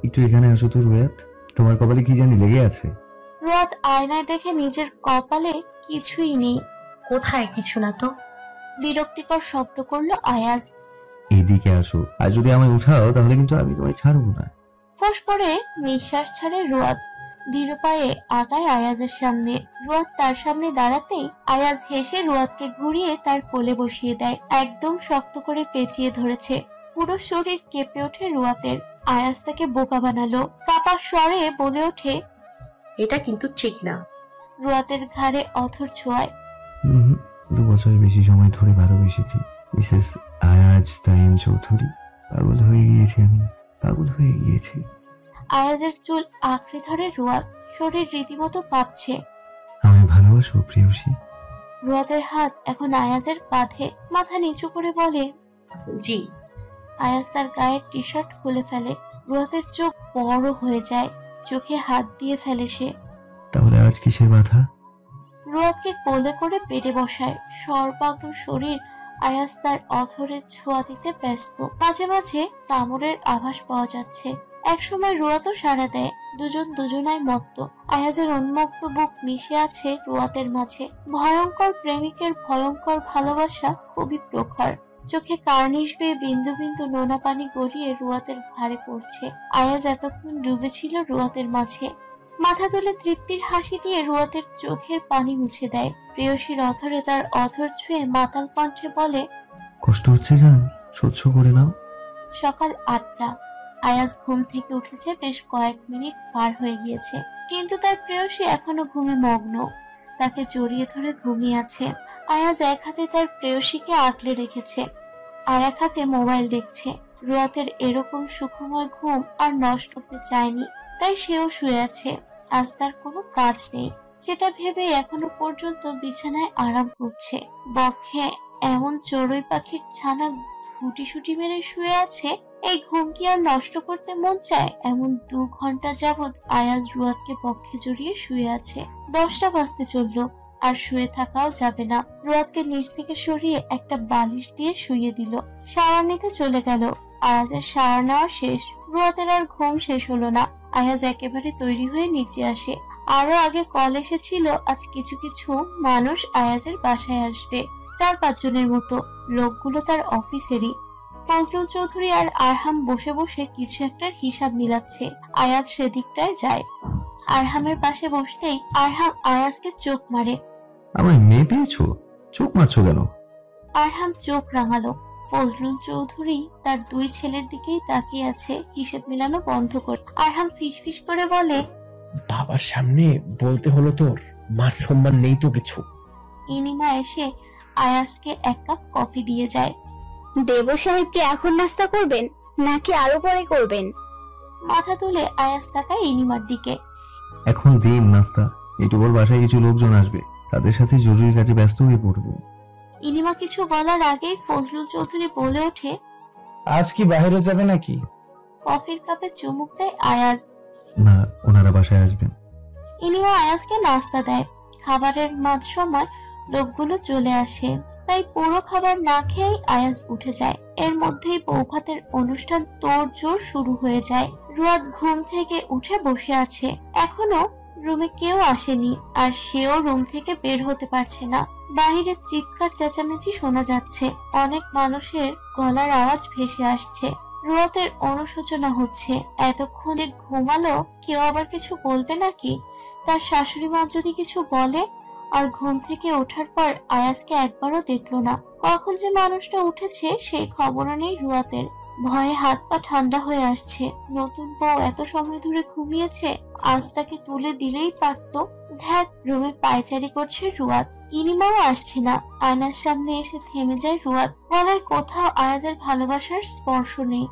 একটু এখানে আসো তো রুয়াত, তোমার কপালে কি জানি লেগে আছে। রুয়াত আয়নায় দেখে নিজের কপালে কিছুই নেই। কোথায় কিছু না তো। বিরক্তিকর শব্দ করলো আয়াজ। এইদিকে আসো, আর যদি আমায় উঠাও তাহলে কিন্তু আমি তোমায় ছাড়বো না। ফোঁস করে নিঃশ্বাস ছাড়ে রুয়াত। ধীর পায়ে আগায় আয়াজের সামনে। রুয়াত তার সামনে দাঁড়াতেই আয়াজ হেসে রুয়াতকে ঘুরিয়ে তার কোলে বসিয়ে দেয়। একদম শক্ত করে পেঁচিয়ে ধরেছে। পুরো শরীর কেঁপে ওঠে রুয়াতের। আয়াজ তাকে বোকা বানালো। কাপা স্বরে বলে ওঠে, এটা কিন্তু ঠিক না। রুয়াতের ঘাড়ে অথর ছোঁয়ায়। হুম, 2 বছরের বেশি সময় ধরে ভালোবেসেছি মিসেস আয়াজ তাইম চৌধুরী। পাগল হয়ে গিয়েছি আমি, পাগল হয়ে গিয়েছি। আয়াজের চুল আঁকড়ে ধরে রুয়াত। শরীর রীতিমতো কাঁপছে। আমায় ভালোবাসো প্রেয়সী? রুয়াতের হাত এখন আয়াজের কাঁধে। মাথা নিচু করে বলে, জি। আয়াজ তার গায়ের টি শার্ট খুলে ফেলে। রুয়াতের চোখ বড় হয়ে যায়। চোখে হাত দিয়ে ফেলে সে। তাহলে আজ কিসের ব্যথা? রুয়াতকে কোলে করে পেটে বসায়। সর্বাঙ্গ শরীর আয়াজ তার অধরের ছোঁয়া দিতে ব্যস্ত। মাঝে মাঝে কামড়ের আভাস পাওয়া যাচ্ছে। একসময় রুয়াতও সাড়া দেয়। দুজন দুজনায় মত্ত। আয়াজের উন্মুক্ত বুক মিশে আছে রুয়াতের মাঝে। ভয়ঙ্কর প্রেমিকের ভয়ঙ্কর ভালোবাসা খুবই প্রখর। চোখে কার্নিশ বেয়ে বিন্দু বিন্দু নোনা পানি গড়িয়ে রুয়াতের ঘাড়ে পড়ছে। আয়াজ এতক্ষণ ডুবেছিল রুয়াতের মাঝে। মাথা তুলে তৃপ্তির হাসি দিয়ে রুয়াতের চোখের পানি মুছে দেয়। প্রেয়সীর অধরে তার অধর ছুঁয়ে মাতাল কণ্ঠে বলে, কষ্ট হচ্ছে জান, সহ্য করে নাও। সকাল 8টা। আয়াজ ঘুম থেকে উঠেছে। বেশ কয়েক মিনিট পার হয়ে গিয়েছে, কিন্তু তার প্রেয়সী এখনো ঘুমে মগ্ন। তাকে জড়িয়ে ধরে ঘুমিয়ে আছে। আয়াজ এক হাতে তার প্রেয়সীকে আগলে রেখেছে, আর এক হাতে মোবাইল দেখছে। রুয়াতের এরকম সুখময় ঘুম আর নষ্ট করতে চায়নি, তাই সেও শুয়ে আছে। আজ তার কোনো কাজ নেই, সেটা ভেবে এখনো পর্যন্ত বিছানায় আরাম করছে। বক্ষে এমন চড়ুই পাখির ছানা গুটিসুটি মেরে শুয়ে আছে। এই ঘুম কি আর নষ্ট করতে মন চায়? এমন 2 ঘন্টা যাবৎ আয়াজ রুয়াতকে পক্ষে জড়িয়ে শুয়ে আছে। 10টা বাজতে চললো, আর শুয়ে থাকাও যাবে না। রুয়াতকে নিচ থেকে সরিয়ে একটা বালিশ দিয়ে শুইয়ে দিল। শাওয়ার নিতে চলে গেল। আয়াজের শাওয়ার নেওয়া শেষ। রুয়াতের আর ঘুম শেষ হলো না। আয়াজ একেবারে তৈরি হয়ে নিচে আসে। আরো আগে কল এসেছিল আজ কিছু কিছু মানুষ আয়াজের বাসায় আসবে। 4-5 জনের মতো। লোকগুলো তার অফিসেরই। ফজলুল চৌধুরী আর আরহাম বসে বসে কিছু একটার হিসাব মিলাচ্ছে। আয়াজ সেদিকটায় যায়। আরহামের পাশে বসতেই আরহাম আয়াজকে চোখ মারে। আমায় মেয়ে পেয়েছো? চোখ মারছো কেন? আরহাম চোখ রাঙালো। ফজলুল চৌধুরী তার 2 ছেলের দিকেই তাকিয়ে আছে, হিসেব মিলানো বন্ধ করে। আরহাম ফিসফিস করে বলে, বাবার সামনে বলতে হলো তোর? মান সম্মান নেই তো কিছু। ইনিমা এসে আয়াজকে 1 কাপ কফি দিয়ে যায়। দেবর সাহেব কি এখন নাস্তা করবেন নাকি আরো পরে করবেন? মাথা তুলে আয়াজ তাকায় ইনিমার দিকে। এখন দিন নাস্তা, একটু পর বাসায় কিছু লোকজন আসবে, তাদের সাথে জরুরি কাজে ব্যস্ত হয়ে পড়বো। ইনিমা কিছু বলার আগেই ফজলুল চৌধুরী বলে ওঠে, আজ কি বাইরে যাবে নাকি? কফির কাপে চুমুক দেয় আয়াজ। না, ওনারা বাসায় আসবেন। ইনিমা আয়াজকে নাস্তা দেয়। খাবারের মাঝ সময় লোকগুলো চলে আসে, তাই পুরো খাবার না খেয়েই আয়াজ উঠে যায়। এর মধ্যেই বৌভাতের অনুষ্ঠান তোড়জোড় শুরু হয়ে যায়। রুয়াত ঘুম থেকে উঠে বসে আছে। এখনো রুমে কেউ আসেনি, আর সেও রুম থেকে বের হতে পারছে না। বাহিরে চিৎকার চেঁচামেচি শোনা যাচ্ছে। অনেক মানুষের গলার আওয়াজ ভেসে আসছে। রুয়াতের অনুশোচনা হচ্ছে। এতক্ষণে ঘুমালো, কেউ আবার কিছু বলবে নাকি? তার শাশুড়ি মা যদি কিছু বলে? আর ঘুম থেকে ওঠার পর আয়াজকে একবারও দেখলো না। কখন যে মানুষটা উঠেছে সেই খবরও নেই রুয়াতের। ভয়ে হাত পা ঠান্ডা হয়ে আসছে। নতুন বউ এত সময় ধরে ঘুমিয়েছে, আজ তাকে তুলে দিলেই পারতো। ধ্যাত, রুমে পায়চারি করছে রুয়াত। ইনিমাও আসছে না। আয়নার সামনে এসে থেমে যায় রুয়াত। গলায় কোথাও আয়াজের ভালোবাসার স্পর্শ নেই।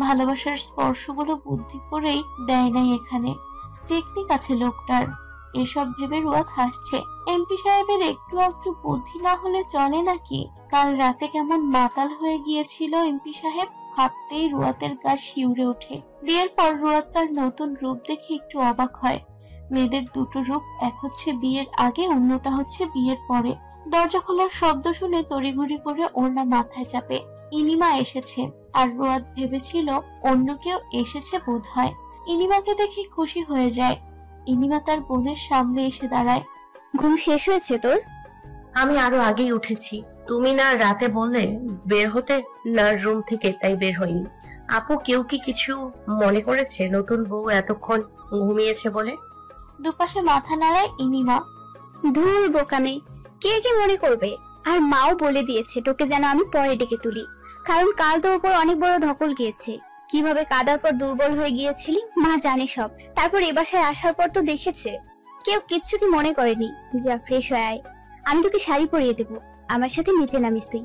ভালোবাসার স্পর্শগুলো বুদ্ধি করেই দেয় নাই এখানে। টেকনিক আছে লোকটার। এসব ভেবে রুয়াত হাসছে। এমপি সাহেবের একটু একটু বুদ্ধি না হলে চলে নাকি? কাল রাতে কেমন মাতাল হয়ে গিয়েছিল এমপি সাহেব, ভাবতেই রুয়াতের গা শিউরে ওঠে। বিয়ের পর রুয়াত তার নতুন রূপ দেখে একটু অবাক হয়। মেয়েদের দুটো রূপ, এক হচ্ছে বিয়ের আগে, অন্যটা হচ্ছে বিয়ের পরে। দরজা খোলার শব্দ শুনে তড়িঘড়ি করে ওড়না মাথায় চাপে। ইনিমা এসেছে, আর রুয়াত ভেবেছিল অন্য কেউ এসেছে বোধ হয়। ইনিমাকে দেখে খুশি হয়ে যায়। ইনিমা তার বোনের সামনে এসে দাঁড়ায়। ঘুম শেষ হয়েছে তোর? আমি আরো আগেই উঠেছি। তুমি না রাতে বললে বের হতে না রুম থেকে, তাই বের হইনি। আপু কেউ কি কিছু মনে করেছে নতুন বউ এতক্ষণ ঘুমিয়েছে বলে? দুপাশে মাথা নাড়ায় ইনিমা। ধুর বোকামে, কে কি মনে করবে? আর মাও বলে দিয়েছে তোকে যেন আমি পরে ডেকে তুলি, কারণ কাল তোর উপর অনেক বড় ধকল গিয়েছে। কিভাবে কাদার পর দুর্বল হয়ে গিয়েছিলি মা জানে সব। তারপর এ বাসায় আসার পর তো দেখেছে, কেউ কিচ্ছুটি মনে করেনি। যা ফ্রেশ হয়ে আয়, আমি তোকে শাড়ি পরিয়ে দেবো। আমার সাথে নিচে নামিস তুই।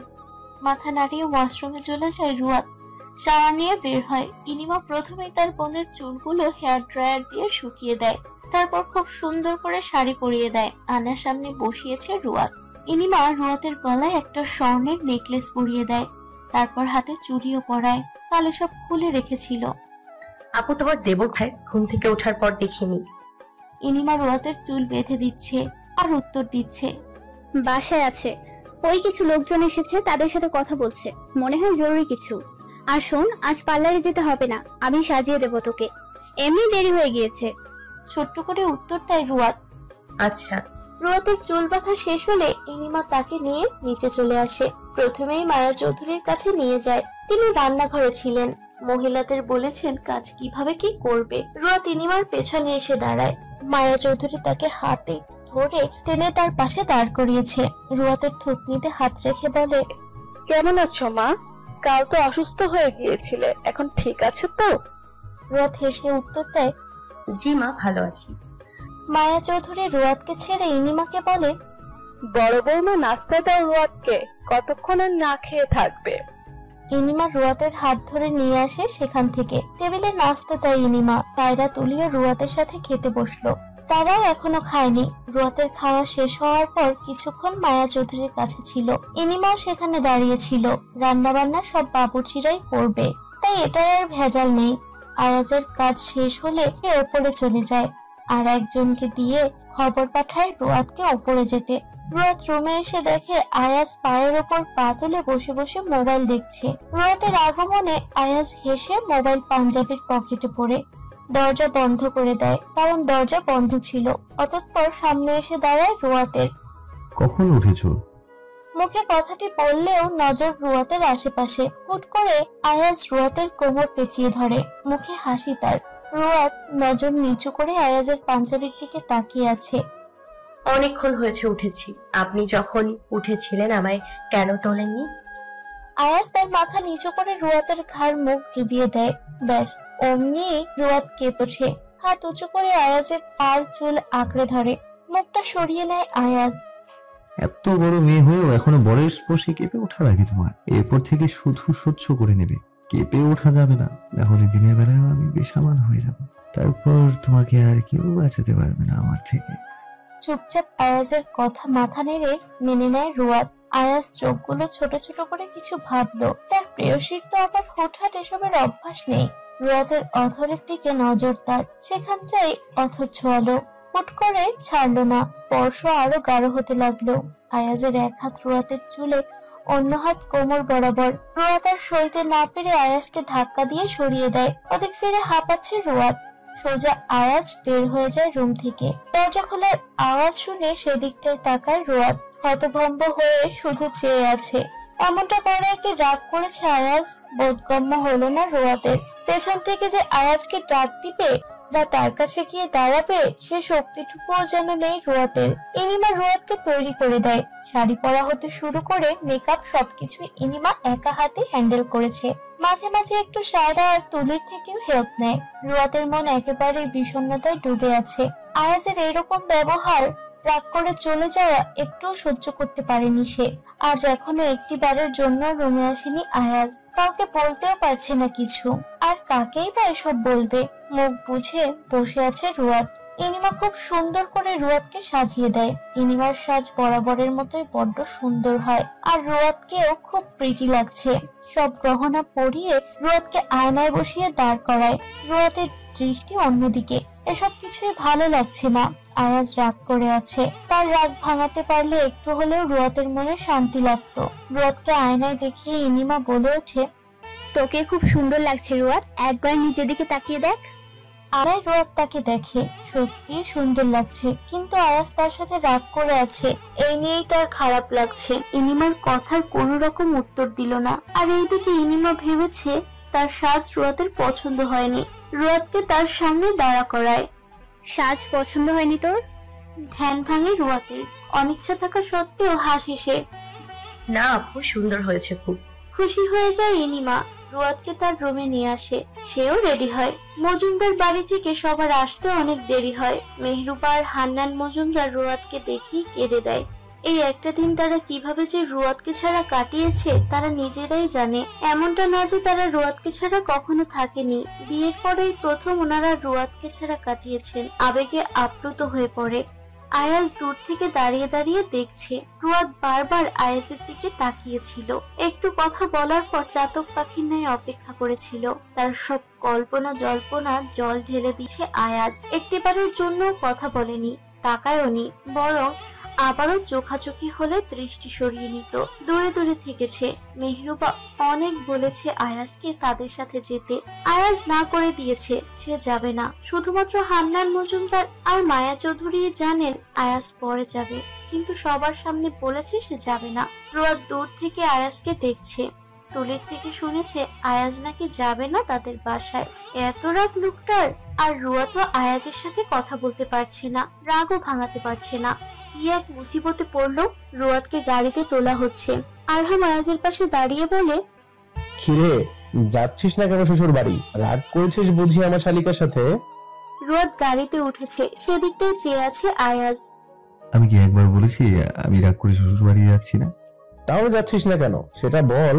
মাথা নাড়িয়ে ওয়াশরুমে চলে যায় রুয়াত। শাওয়ার নিয়ে বের হয়। ইনিমা প্রথমেই তার বোনের চুলগুলো হেয়ার ড্রায়ার দিয়ে শুকিয়ে দেয়, তারপর খুব সুন্দর করে শাড়ি পরিয়ে দেয়। আয়নার সামনে বসিয়েছে রুয়াত। ইনিমা রুয়াতের গলায় একটা স্বর্ণের নেকলেস পরিয়ে দেয়, তারপর হাতে চুড়িও পরায়। কাল সব খুলে রেখেছিল। আপু তোমার দেবর ভাই ঘুম থেকে ওঠার পর দেখিনি। ইনিমা রুয়াতের চুল বেঁধে দিচ্ছে আর উত্তর দিচ্ছে। বাসায় আছে, ওই কিছু লোকজন এসেছে, তাদের সাথে কথা বলছে, মনে হয় জরুরি কিছু। আর শোন, আজ পার্লারে যেতে হবে না, আমি সাজিয়ে দেবো তোকে, এমনি দেরি হয়ে গিয়েছে। ছোট্ট করে উত্তর দেয় রুয়াত। আচ্ছা। রুয়াতের চুল বাঁধা শেষ হলে ইনিমা তাকে নিয়ে নিচে চলে আসে। প্রথমেই মায়া চৌধুরীর কাছে নিয়ে যায়। তিনি রান্নাঘরে ছিলেন। মহিলাদের বলেছেন কাজ কিভাবে কি করবে। রুয়াত ইনিমার পেছনে এসে দাঁড়ায়। মায়া চৌধুরী তাকে হাতে ধরে টেনে তার পাশে দাঁড় করিয়েছে। রুয়াতের থুতনিতে হাত রেখে বলে, কেমন আছো মা? কাল তো অসুস্থ হয়ে গিয়েছিলে, এখন ঠিক আছে তো? রুয়াত হেসে উত্তর দেয়, জি মা, ভালো আছি। মায়া চৌধুরী রুয়াতকে ছেড়ে ইনিমাকে বলে, বড় বৌমা নাস্তা দাও রুয়াতকে, কতক্ষণ আর না খেয়ে থাকবে? ইনিমা রুয়াতের হাত ধরে নিয়ে আসে সেখান থেকে। টেবিলে নাস্তা দেয় ইনিমা। পায়রা তুলিও রুয়াতের সাথে খেতে বসলো। তারাও এখনো খায়নি। রুয়াতের খাওয়া শেষ হওয়ার পর কিছুক্ষণ মায়া চৌধুরীর কাছে ছিল। ইনিমাও সেখানে দাঁড়িয়ে ছিল। রান্না বান্না সব বাবুর্চিরাই করবে, তাই এটার আর ভেজাল নেই। আয়াজের কাজ শেষ হলে সে ওপরে চলে যায়, আর একজনকে দিয়ে খবর পাঠায় রুয়াতকে ওপরে যেতে। রুয়াত রুমে এসে দেখে আয়াজ পায়ের ওপর পা তুলে বসে বসে মোবাইল দেখছে। রুয়াতের আগমনে আয়াজ হেসে মোবাইল পাঞ্জাবির পকেটে পড়ে দরজা বন্ধ করে দেয়, কারণ দরজা বন্ধ ছিল। অতঃপর সামনে এসে দাঁড়ায় রুয়াতের। কখন উঠেছো? মুখে কথাটি বললেও নজর রুয়াতের আশেপাশে। হুট করে আয়াজ রুয়াতের কোমর পেঁচিয়ে ধরে। মুখে হাসি তার। রুয়াত নজর নিচু করে আয়াজের পাঞ্জাবির দিকে তাকিয়ে আছে। অনেকক্ষণ হয়েছে উঠেছি। আপনি যখন উঠেছিলেন আমায় কেন তোলেননি? আয়াজ তার মাথা নিচু করে রুয়াতের ঘাড় মুখ ডুবিয়ে দেয়। ব্যাস অমনি রুয়াত কেঁপে ওঠে। হাত উঁচু করে আয়াজের পার চুল আঁকড়ে ধরে। মুখটা সরিয়ে নেয় আয়াজ। এত বড় মেয়ে হয়েও এখনো বরের স্পর্শে কেঁপে ওঠা লাগে তোমার? এরপর থেকে শুধু সহ্য করে নেবে, কেঁপে ওঠা যাবে না, তাহলে দিনের বেলায়ও আমি বেসামাল হয়ে যাব। তারপর তোমাকে আর কেউ বাঁচাতে পারবে না আমার থেকে। চুপচাপ আয়াজের কথা মাথা নেড়ে মেনে নেয় রুয়াত। আয়াজ চোখগুলো ছোট ছোট করে কিছু ভাবলো। তার প্রেয়সীর তো আবার হুটহাট এসবের অভ্যাস নেই। রুয়াতের অথরের দিকে নজর তার, সেখানটাই অথর ছোঁয়ালো। হুট করে ছাড়লো না। স্পর্শ আরো গাঢ় হতে লাগলো। আয়াজের এক হাত রুয়াতের চুলে, অন্য হাত কোমর বরাবর। রুয়াত আর সইতে না পেরে আয়াজকে ধাক্কা দিয়ে সরিয়ে দেয়। ওদিক ফিরে হাঁপাচ্ছে রুয়াত। সোজা আয়াজ বের হয়ে যায় রুম থেকে। দরজা খোলার আওয়াজ শুনে সেদিকটায় তাকায় রুয়াত। হতভম্ব হয়ে শুধু চেয়ে আছে। এমনটা করে কি রাগ করেছে আয়াজ? বোধগম্য হলো না রুয়াতের। পেছন থেকে যে আয়াজকে ডাক দিবে বা তার কাছে গিয়ে দাঁড়াবে, সে শক্তিটুকুও যেন নেই রুয়াতের। ইনিমা রুয়াতকে তৈরি করে দেয়। শাড়ি পরা হতে শুরু করে মেকআপ সবকিছু ইনিমা একা হাতে হ্যান্ডেল করেছে। মাঝে মাঝে একটু সায়রা আর তুলির থেকেও হেল্প নেয়। রুয়াতের মন একেবারে বিষণ্ণতায় ডুবে আছে। আয়াজের এরকম ব্যবহার, রাগ করে চলে যাওয়া একটু সহ্য করতে পারেনি সে। আজ এখনো একটি বারের জন্য রুমে আসেনি আয়াজ। কাউকে বলতেও পারছে না কিছু। আর কাকেই বা এসব বলবে? মুখ বুঝে বসে আছে রুয়াত। ইনিমা খুব সুন্দর করে রুয়াতকে সাজিয়ে দেয়। ইনিমার সাজ বরাবরের মতোই বড্ড সুন্দর হয়, আর রুয়াতকেও খুব প্রিটি লাগছে। সব গহনা পরিয়ে রুয়াতকে আয়নায় বসিয়ে দাঁড় করায়। রুয়াতের দৃষ্টি অন্যদিকে। এসব কিছুই ভালো লাগছে না। আয়াজ রাগ করে আছে। তার রাগ ভাঙাতে পারলে একটু হলেও রুয়াতের মনে শান্তি লাগতো। রুয়াতকে আয়নায় দেখিয়ে ইনিমা বলে ওঠে, তোকে খুব সুন্দর লাগছে রুয়াত, একবার নিজের দিকে তাকিয়ে দেখ। আয়াস রোয়াত তাকে দেখে, সত্যি সুন্দর লাগছে, কিন্তু আয়াস তার সাথে রাগ করে আছে, এই নিয়েই তার খারাপ লাগছে। ইনিমার কথার কোনো রকম উত্তর দিল না। আর এইদিকে ইনিমা ভেবেছে তার সাজ রোয়াতের পছন্দ হয়নি, রোয়াতকে তার সামনে দাঁড়া করায়। সাজ পছন্দ হয়নি তোর? ধ্যান ভাঙে রোয়াতের, অনিচ্ছা থাকা সত্ত্বেও হাসে সে। না আপু, সুন্দর হয়েছে খুব। খুশি হয়ে যায় ইনিমা, রোয়াতকে তার রুমে নিয়ে আসে। সেও রেডি হয়। মজুমদার বাড়ি থেকে সবার আসতে অনেক দেরি হয়। মেহরুবা আর হান্নান মজুমদার রোয়াতকে দেখেই কেঁদে দেয়। এই একটা দিন তারা কিভাবে যে রোয়াতকে ছাড়া কাটিয়েছে তারা নিজেরাই জানে। এমনটা না যে তারা রোয়াতকে ছাড়া কখনো থাকেনি, বিয়ের পরেই প্রথম ওনারা রোয়াতকে ছাড়া কাটিয়েছেন। আবেগে আপ্লুত হয়ে পড়ে। আয়াজ দূর থেকে দাঁড়িয়ে দাঁড়িয়ে দেখছে। রোয়াত বারবার আয়াজের দিকে তাকিয়েছিল। একটু কথা বলার পর চাতক পাখির ন্যায় অপেক্ষা করেছিল। তার সব কল্পনা জল্পনা জল ঢেলে দিচ্ছে আয়াজ। একটিবারের জন্য কথা বলেনি, তাকায়ওনি, বরং আবারও চোখাচোখি হলে দৃষ্টি সরিয়ে নিত। দূরে দূরে থেকেছে। মেহরুবা অনেক বলেছে আয়াজকে তাদের সাথে যেতে, আয়াজ না করে দিয়েছে, সে যাবে না। শুধুমাত্র হান্নান মজুমদার আর মায়া চৌধুরী জানেন আয়াজ পরে যাবে, কিন্তু সবার সামনে বলেছে সে যাবে না। রোয়াত দূর থেকে আয়াজকে দেখছে। তুলির থেকে শুনেছে আয়াজ নাকি যাবে না তাদের বাসায়। এত রাগ লোকটার। আর রোয়া তো আয়াজের সাথে কথা বলতে পারছে না, রাগও ভাঙাতে পারছে না। কি এক মুসিবতে পড়লো। রোয়াতকে গাড়িতে তোলা হচ্ছে। আরহাম আয়াজের পাশে দাঁড়িয়ে বলে, খিরে, যাচ্ছিস না কেন শ্বশুর বাড়ি? রাগ করেছিস বুঝি আমার শালিকার সাথে? রোয়াত গাড়িতে উঠেছে, সেদিকটায় চেয়ে আছে আয়াজ। আমি কি একবার বলেছি আমি রাগ করে শ্বশুর বাড়ি যাচ্ছি না? তাও যাচ্ছিস না কেন সেটা বল।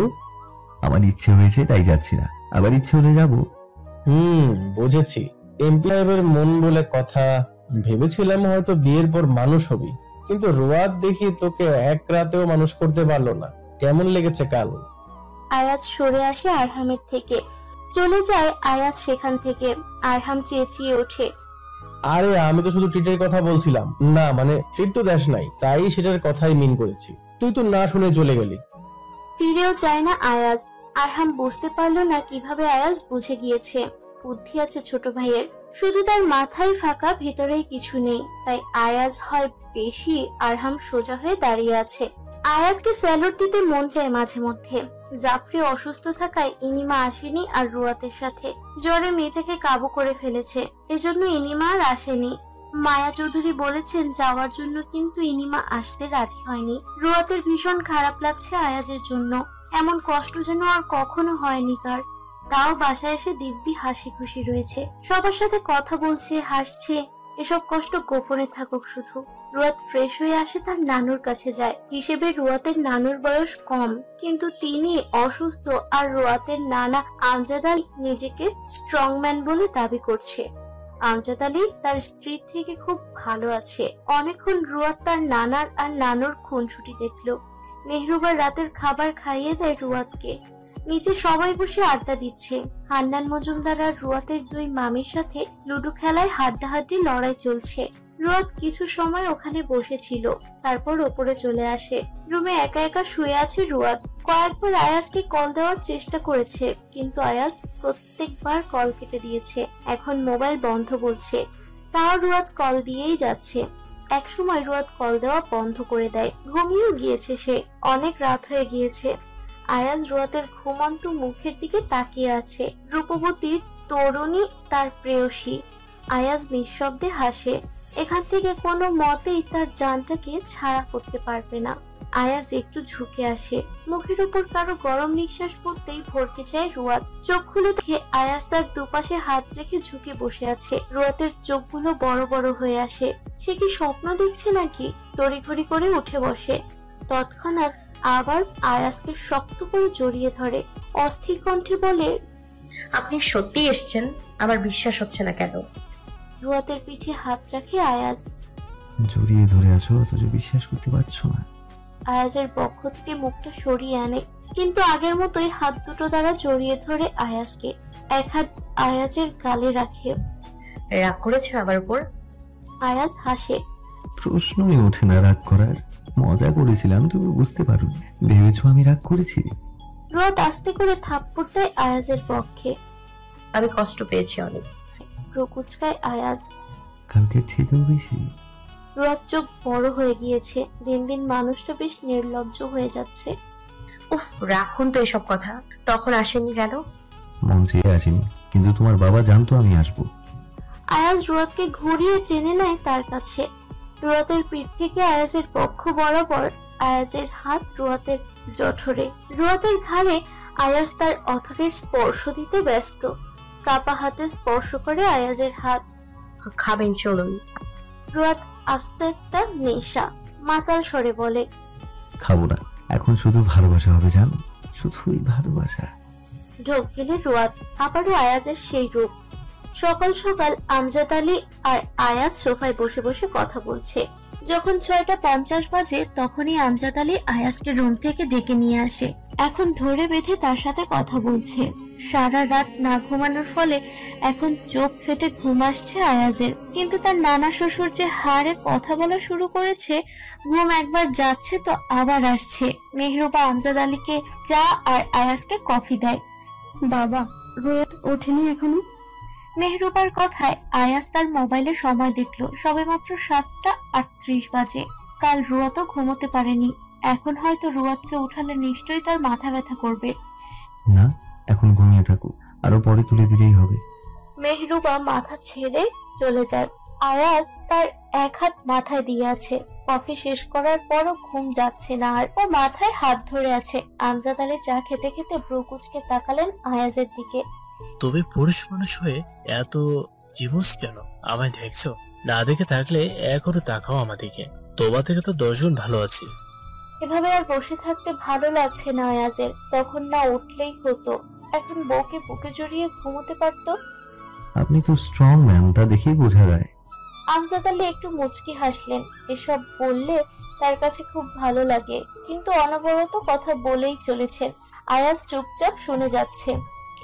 আমার ইচ্ছে হয়েছে তাই যাচ্ছি না, আবার ইচ্ছে হলে যাবো। বুঝেছি। এমপ্লয়ের মন বলে কথা। ভেবেছিলাম হয়তো বিয়ের পর মানুষ হবি, কিন্তু রোয়াত দেখি তোকে এক রাতেও মানুষ করতে পারলো না। কেমন লেগেছে কাল? আয়াজ সরে আসে আরহামের থেকে। চলে যায় আয়াজ সেখান থেকে। আরহাম চেঁচিয়ে ওঠে, আরে আমি তো শুধু ট্রিটের কথা বলছিলাম। না মানে ট্রিট তো দেশ নাই, তাই সেটার কথাই মিন করেছি। তুই তো না শুনে চলে গেলি। ফিরেও যায় না আয়াজ। আরহাম বুঝতে পারলো না কিভাবে আয়াজ বুঝে গিয়েছে। বুদ্ধি আছে ছোট ভাইয়ের, শুধু তার মাথায় ফাঁকা, ভেতরেই কিছু নেই। তাই আয়াজ হয় বেশি, আরহাম সোজা হয়ে দাঁড়িয়ে আছে। আয়াজকে স্যালুট দিতে মন চায় মাঝে মধ্যে। জাফরি অসুস্থ থাকায় ইনিমা আসেনি আর রোয়াতের সাথে। জ্বরে মেয়েটাকে কাবু করে ফেলেছে, এজন্য ইনিমা আর আসেনি। মায়া চৌধুরী বলেছেন যাওয়ার জন্য, কিন্তু ইনিমা আসতে রাজি হয়নি। রোয়াতের ভীষণ খারাপ লাগছে আয়াজের জন্য। এমন কষ্ট যেন আর কখনো হয়নি তার। তাও বাসায় এসে দিব্যি হাসি খুশি রয়েছে, সবার সাথে কথা বলছে, হাসছে। এসব কষ্ট গোপনে থাকুক শুধু। রোয়াত ফ্রেশ হয়ে আসে, তার নানুর কাছে যায়। হিসেবে রোয়াতের নানুর বয়স কম, কিন্তু তিনি অসুস্থ। আর রোয়াতের নানা আমজাদ আলী নিজেকে স্ট্রংম্যান বলে দাবি করছে। আমজাদ আলী তার স্ত্রীর থেকে খুব ভালো আছে। অনেকক্ষণ রোয়াত তার নানার আর নানুর খুনসুটি দেখলো। মেহরুবা রাতের খাবার খাইয়ে দেয় রোয়াতকে। নিচে সবাই বসে আড্ডা দিচ্ছে। হান্নান মজুমদার আর রোয়াতের দুই মামির সাথে লুডো খেলায় হাড্ডাহাড্ডি লড়াই চলছে। রোয়াত কিছু সময় ওখানে বসেছিল, তারপর ওপরে চলে আসে। রুমে একা একা শুয়ে আছে রোয়াত। কয়েকবার আয়াজকে কল দেওয়ার চেষ্টা করেছে, কিন্তু আয়াজ প্রত্যেকবার কল কেটে দিয়েছে। এখন মোবাইল বন্ধ বলছে, তাও রোয়াত কল দিয়েই যাচ্ছে। একসময় রোয়াত কল দেওয়া বন্ধ করে দেয়। ঘুমিয়েও গিয়েছে সে, অনেক রাত হয়ে গিয়েছে। আয়াজ রোয়াতের ঘুমন্ত মুখের দিকে তাকিয়ে আছে। রূপবতী তরুণী তার প্রেয়সী। আয়াজ নিঃশব্দে হাসে। এখান থেকে কোনো মতেই তার জানটাকে ছাড়া করতে পারবে না। আয়াজ একটু ঝুঁকে আসে। মুখের উপর কারো গরম নিঃশ্বাস পড়তেই ভরকে যায় রোয়াত। চোখ খুলে দেখে আয়াজ তার দুপাশে হাত রেখে ঝুঁকে বসে আছে। রোয়াতের চোখগুলো বড় বড় হয়ে আসে। সে কি স্বপ্ন দেখছে নাকি? তড়িঘড়ি করে উঠে বসে। তৎক্ষণাৎ আবার আয়াজকে শক্ত করে জড়িয়ে ধরে। অস্থির কণ্ঠে বলে, আপনি সত্যি এসেছেন? আমার বিশ্বাস হচ্ছে না কেন। রোয়াতের পিঠে হাত রাখে আয়াজ। জড়িয়ে ধরে আছো অথচ বিশ্বাস করতে পারছো না। আয়াজের পক্ষ থেকে মুখটা সরিয়ে আনে, কিন্তু আগের মতোই হাত দুটো দ্বারা জড়িয়ে ধরে আয়াজকে। এক হাত আয়াজের গালে রাখে। রাগ করেছে আমার উপর? আয়াজ হাসে। প্রশ্নই ওঠে না রাগ করার। মজা করেছিলাম, তুমি বুঝতে পারো। ভেবেছো আমি রাগ করেছি? রোয়াত আস্তে করে থাপ্পড় দেয় আয়াজের পক্ষে। আমি কষ্ট পেয়েছি অনেক। ভ্রু কুচকায় আয়াজ। কালকের থেকেও বেশি? রুয়াদ চোখ বড় হয়ে গিয়েছে। দিন দিন মানুষটা বেশ নির্লজ্জ হয়ে যাচ্ছে। উফ, রাখুন তো এসব কথা। তখন আসেননি কেন? মন চেয়ে আসেনি, কিন্তু তোমার বাবা জানতো আমি আসবো। আয়াজ রুয়াদকে ঘুরিয়ে টেনে নেয় তার কাছে। রুয়াদের পিঠ থেকে আয়াজের বক্ষ বরাবর, আয়াজের হাত রুয়াদের জঠরে। রুয়াদের ঘাড়ে আয়াজ তার অথরের স্পর্শ দিতে ব্যস্ত। কাপা হাতে স্পর্শ করে আয়াজের হাত। খাবেন, চলুন। রুয়াদ আস্ত একটা নেশা, মাতাল স্বরে বলে, খাবো না, এখন শুধু ভালোবাসা হবে, জানো, শুধুই ভালোবাসা। ঢোক গেলে রুয়াদ। আবারও আয়াজের সেই রূপ। সকাল সকাল আমজাদ আলী আর আয়াজ সোফায় বসে বসে কথা বলছে। যখন 6:50 বাজে তখনই আমজাদ আলী আয়াজকে রুম থেকে ডেকে নিয়ে আসে। এখন ধরে বেঁধে তার সাথে কথা বলছে। সারা রাত না ঘুমানোর ফলে এখন চোখ ফেটে ঘুম আসছে আয়াজের। কিন্তু তার নানা শ্বশুর যে হাড়ে কথা বলা শুরু করেছে, ঘুম একবার যাচ্ছে তো আবার আসছে। মেহরুবা আমজাদ আলীকে চা আর আয়াজকে কফি দেয়। বাবা, রোয়াদ ওঠেনি এখনো? মেহরুবার কথায় আয়াজ তার মোবাইলে সময় দেখলো, সবেমাত্র 7:38 বাজে। কাল রুয়াতও ঘুমোতে পারেনি। এখন হয়তো রুয়াতকে উঠালে নিশ্চয়ই তার মাথা ব্যথা করবে। না, এখন ঘুমিয়ে থাকো, আরো পরে তুলে দিলেই হবে। মেহরুবা মাথা ছেড়ে চলে যায়। আয়াজ তার এক হাত মাথায় দিয়ে আছে। কফি শেষ করার পরও ঘুম যাচ্ছে না আর। ও মাথায় হাত ধরে আছে। আমজাদ আলী চা খেতে খেতে ভ্রু কুঁচকে তাকালেন আয়াজের দিকে। তবে পুরুষ মানুষ হয়ে এত জীবস কেন? আমায় দেখছো? না দেখে থাকলে এখনো তাকাও আমাদিকে। তোমার থেকে তো 10 গুণ ভালো আছি। এভাবে আর বসে থাকতে ভালো লাগছে না আয়াজের। তখন না উঠলেই হতো, এখন বউকে বুকে জড়িয়ে ঘুমোতে পারতো। আপনি তো স্ট্রং ম্যান, তা দেখেই বোঝা যায়। আমজাদ আলী একটু মুচকি হাসলেন। এসব বললে তার কাছে খুব ভালো লাগে, কিন্তু অনবরত কথা বলেই চলেছেন। আয়াজ চুপচাপ শুনে যাচ্ছে।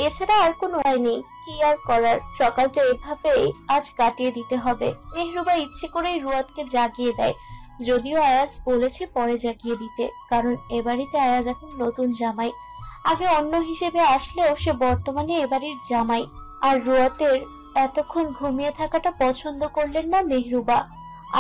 এছাড়া আর কোনো উপায় নেই। কি আর করার, সকালটা এভাবেই আজ কাটিয়ে দিতে হবে। মেহরুবা ইচ্ছে করেই রুয়াদকে জাগিয়ে দেয়, যদিও আয়াজ বলেছে পরে জাগিয়ে দিতে, কারণ এ বাড়িতে আয়াজ এখন নতুন জামাই। আগে অন্য হিসেবে আসলেও সে বর্তমানে এ বাড়ির জামাই। আর রুয়াদের এতক্ষণ ঘুমিয়ে থাকাটা পছন্দ করলেন না মেহরুবা।